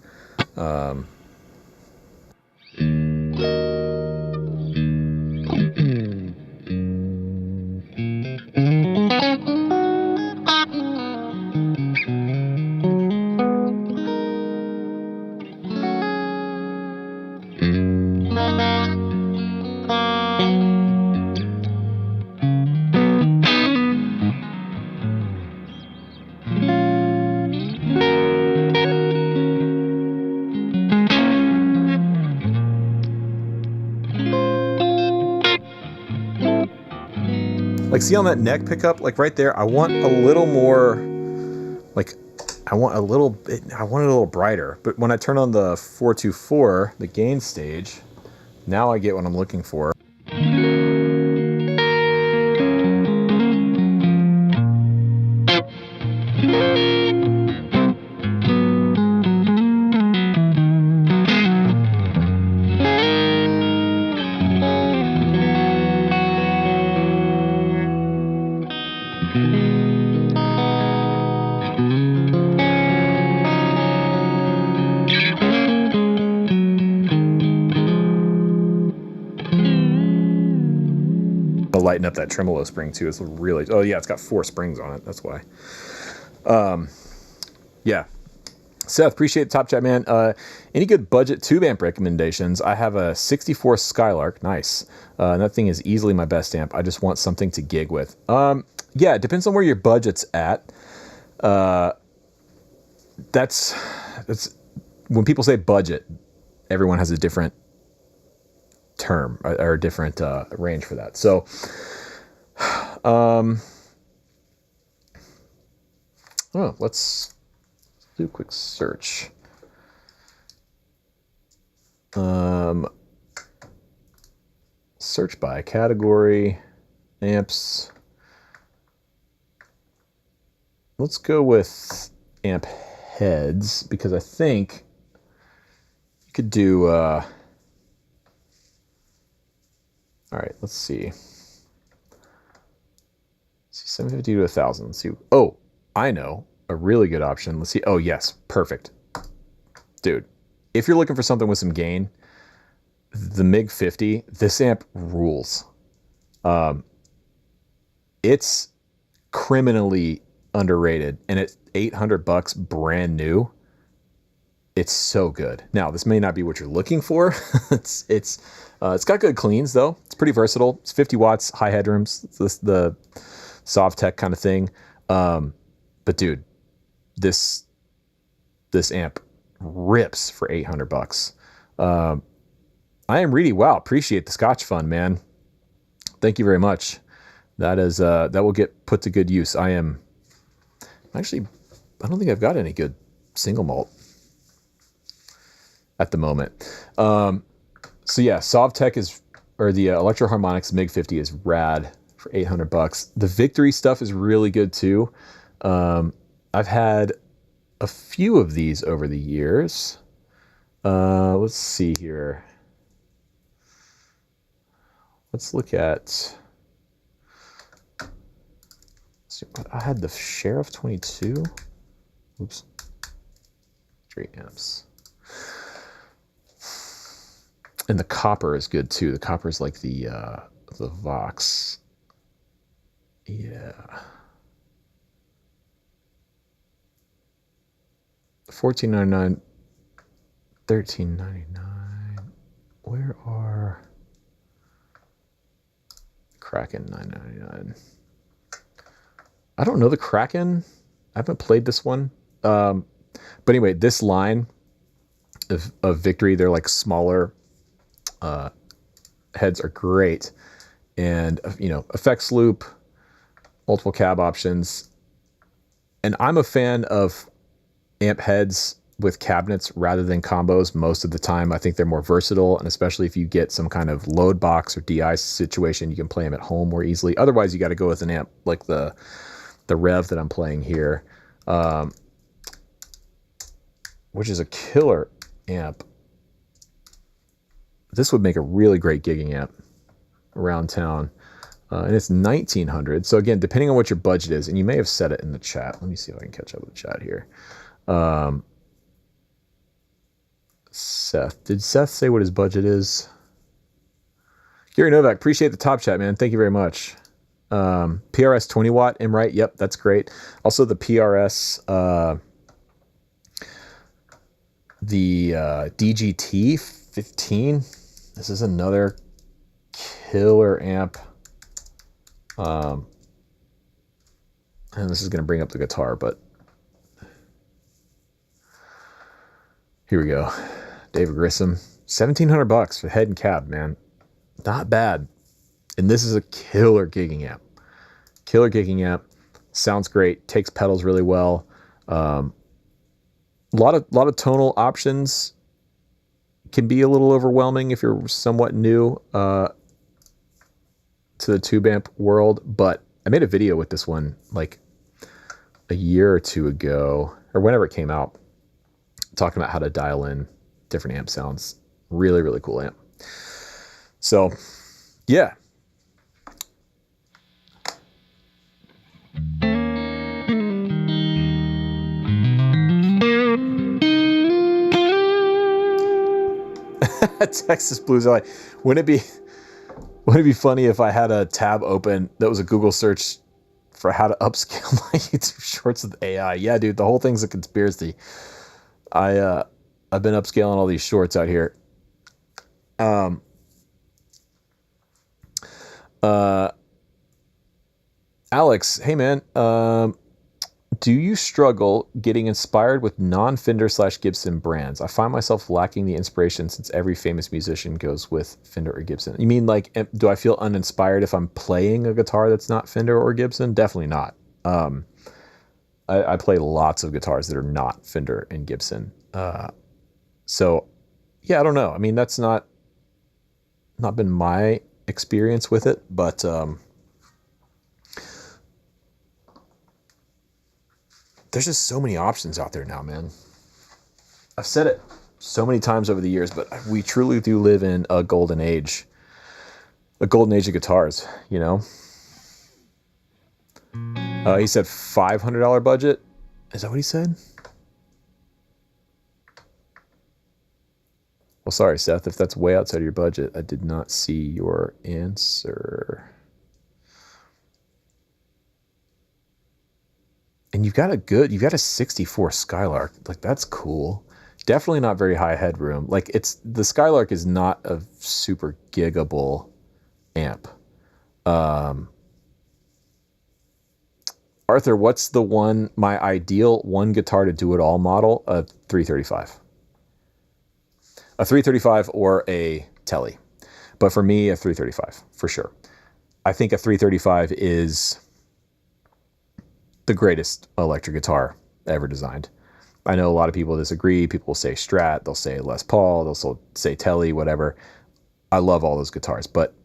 Like, see on that neck pickup, like right there, I want a little more, like, I want it a little brighter. But when I turn on the 424, the gain stage, now I get what I'm looking for. Lighten up that tremolo spring too. It's really, oh yeah, it's got 4 springs on it. That's why. Yeah. Seth, appreciate the top chat, man. Any good budget tube amp recommendations? I have a 64 Skylark. Nice. And that thing is easily my best amp. I just want something to gig with. Yeah, it depends on where your budget's at. That's when people say budget, everyone has a different term or a different range for that. So let's do a quick search. Search by category, amps. Let's go with amp heads, because I think you could do all right, let's see. 750 to 1,000. Let's see. Oh, I know a really good option. Let's see. Oh, yes. Perfect. Dude, if you're looking for something with some gain, the MiG 50, this amp rules. It's criminally underrated, and at $800 brand new, it's so good. Now, this may not be what you're looking for. It's got good cleans though. It's pretty versatile. It's 50 watts, high headrooms. It's the Sovtech kind of thing. But dude, this amp rips for $800. I am really, wow, appreciate the Scotch fund, man. Thank you very much. That is that will get put to good use. I don't think I've got any good single malt at the moment. So yeah, Sovtech or the Electro Harmonix MiG 50 is rad for $800. The Victory stuff is really good too. I've had a few of these over the years. Let's see here. Let's look at. I had the Sheriff 22. Oops. 3 amps. And the copper is good too. The copper is like the Vox. Yeah. 14.99, 13.99. Where are Kraken 9.99? I don't know the Kraken. I haven't played this one. But anyway, this line of Victory, they're like smaller. Heads are great, and you know, effects loop, multiple cab options. and I'm a fan of amp heads with cabinets rather than combos most of the time. I think they're more versatile, and especially if you get some kind of load box or DI situation, you can play them at home more easily. Otherwise, you got to go with an amp like the Rev that I'm playing here, which is a killer amp. This would make a really great gigging amp around town. And it's 1900. So again, depending on what your budget is, and you may have said it in the chat. Let me see if I can catch up with the chat here. Seth, did Seth say what his budget is? Gary Novak, appreciate the top chat, man. Thank you very much. PRS 20 watt, am right? Yep, that's great. Also the PRS, the DGT 15. This is another killer amp. And this is going to bring up the guitar, but here we go. David Grissom, $1,700 for head and cab, man. Not bad. And this is a killer gigging amp. Killer gigging amp. Sounds great. Takes pedals really well. A lot of tonal options. Can be a little overwhelming if you're somewhat new to the tube amp world. But I made a video with this one like a year or two ago, or whenever it came out, talking about how to dial in different amp sounds. Really, really cool amp. So, yeah. Texas Blues LA. Wouldn't it be funny if I had a tab open that was a Google search for how to upscale my YouTube shorts with AI? Yeah, dude, the whole thing's a conspiracy. I've been upscaling all these shorts out here. Alex, hey man, do you struggle getting inspired with non-Fender/Gibson brands? I find myself lacking the inspiration since every famous musician goes with Fender or Gibson. You mean like, do I feel uninspired if I'm playing a guitar that's not Fender or Gibson? Definitely not. I play lots of guitars that are not Fender and Gibson. So yeah, I don't know. I mean, that's not been my experience with it, but there's just so many options out there now, man. I've said it so many times over the years, but we truly do live in a golden age of guitars, you know? He said $500 budget. Is that what he said? Well, sorry, Seth, if that's way outside of your budget. I did not see your answer. And you've got a 64 Skylark. Like, that's cool. Definitely not very high headroom. Like, the Skylark is not a super giggable amp. Arthur, what's my ideal one guitar to do it all model? A 335. A 335 or a Tele. But for me, a 335, for sure. I think a 335 is the greatest electric guitar ever designed. I know a lot of people disagree. People will say Strat, they'll say Les Paul, they'll say Tele, whatever. I love all those guitars, but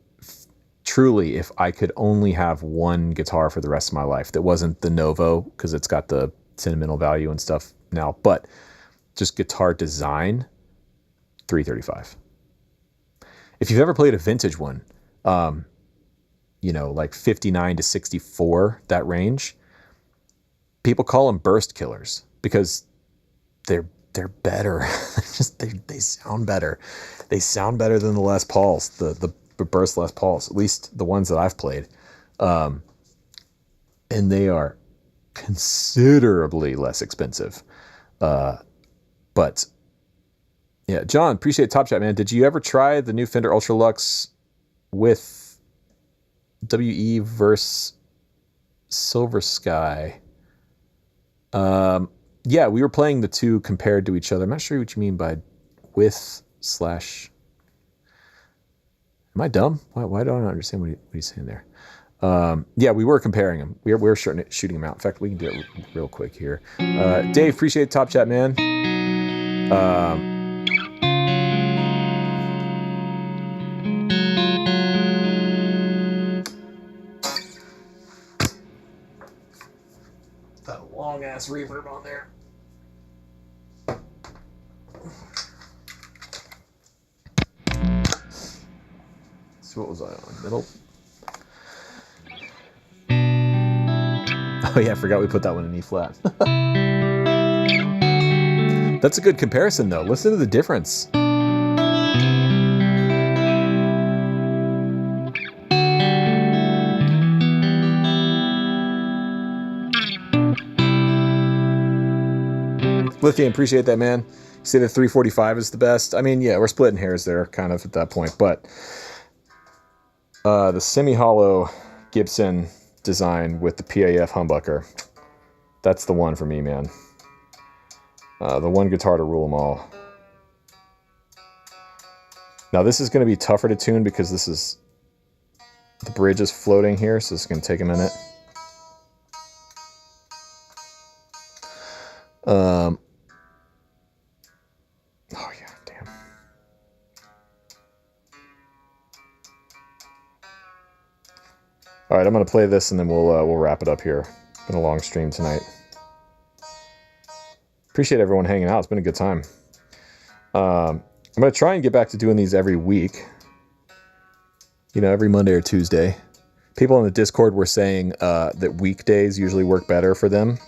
truly, if I could only have one guitar for the rest of my life that wasn't the Novo, because it's got the sentimental value and stuff now, but just guitar design, 335. If you've ever played a vintage one, you know, like 59 to 64, that range, people call them burst killers because they're better. they sound better. They sound better than the Les Pauls, the burst Les Pauls, at least the ones that I've played. And they are considerably less expensive. But yeah, John, appreciate Top Chat, man. Did you ever try the new Fender Ultra Lux with WE versus Silver Sky? Yeah, we were playing the two compared to each other. I'm not sure what you mean by with / Am I dumb? Why don't I understand what he's saying there? Yeah, we were comparing them. We were shooting them out. In fact, we can do it real quick here. Dave, appreciate the top chat, man. That long ass reverb on there. So what was I on? Middle. Oh yeah, I forgot we put that one in E flat. That's a good comparison though. Listen to the difference. Lithium, appreciate that, man. You say the 345 is the best. I mean, yeah, we're splitting hairs there kind of at that point, but the semi-hollow Gibson design with the PAF humbucker, that's the one for me, man. The one guitar to rule them all. Now this is going to be tougher to tune because this is, the bridge is floating here, so it's going to take a minute. Oh yeah, damn. All right, I'm going to play this and then we'll wrap it up here. It's been a long stream tonight. Appreciate everyone hanging out. It's been a good time. I'm going to try and get back to doing these every week. You know, every Monday or Tuesday. People in the Discord were saying that weekdays usually work better for them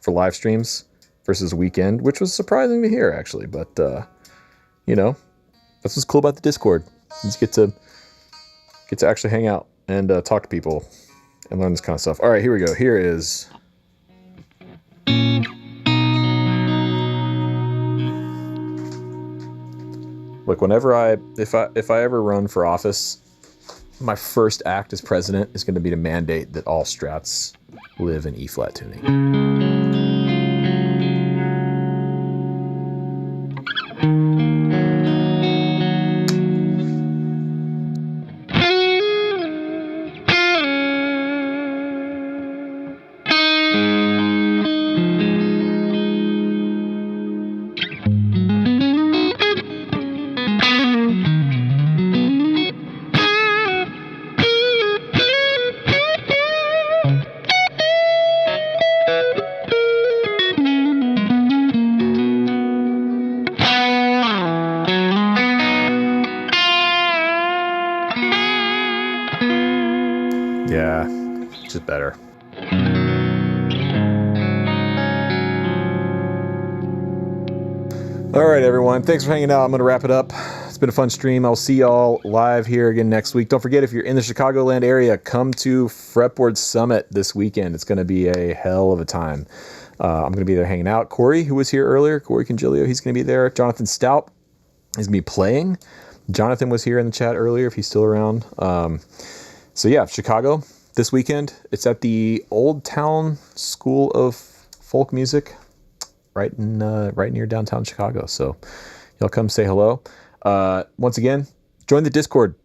for live streams versus weekend, which was surprising to hear, actually. But, you know, that's what's cool about the Discord. You just get to actually hang out and talk to people and learn this kind of stuff. All right, here we go. Here is... Look, whenever if I ever run for office, my first act as president is going to be to mandate that all Strats live in E-flat tuning. Yeah, just better. All right, everyone. Thanks for hanging out. I'm going to wrap it up. It's been a fun stream. I'll see y'all live here again next week. Don't forget, if you're in the Chicagoland area, come to Fretboard Summit this weekend. It's going to be a hell of a time. I'm going to be there hanging out. Corey, who was here earlier, Corey Congilio, he's going to be there. Jonathan Stout is going to be playing. Jonathan was here in the chat earlier, if he's still around. So yeah, Chicago this weekend. It's at the Old Town School of Folk Music, right near downtown Chicago. So y'all come say hello. Once again, join the Discord.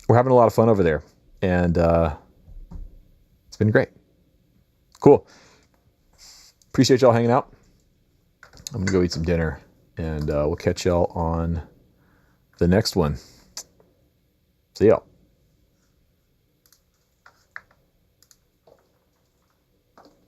We're having a lot of fun over there, and it's been great. Cool. Appreciate y'all hanging out. I'm gonna go eat some dinner, and we'll catch y'all on the next one. See y'all.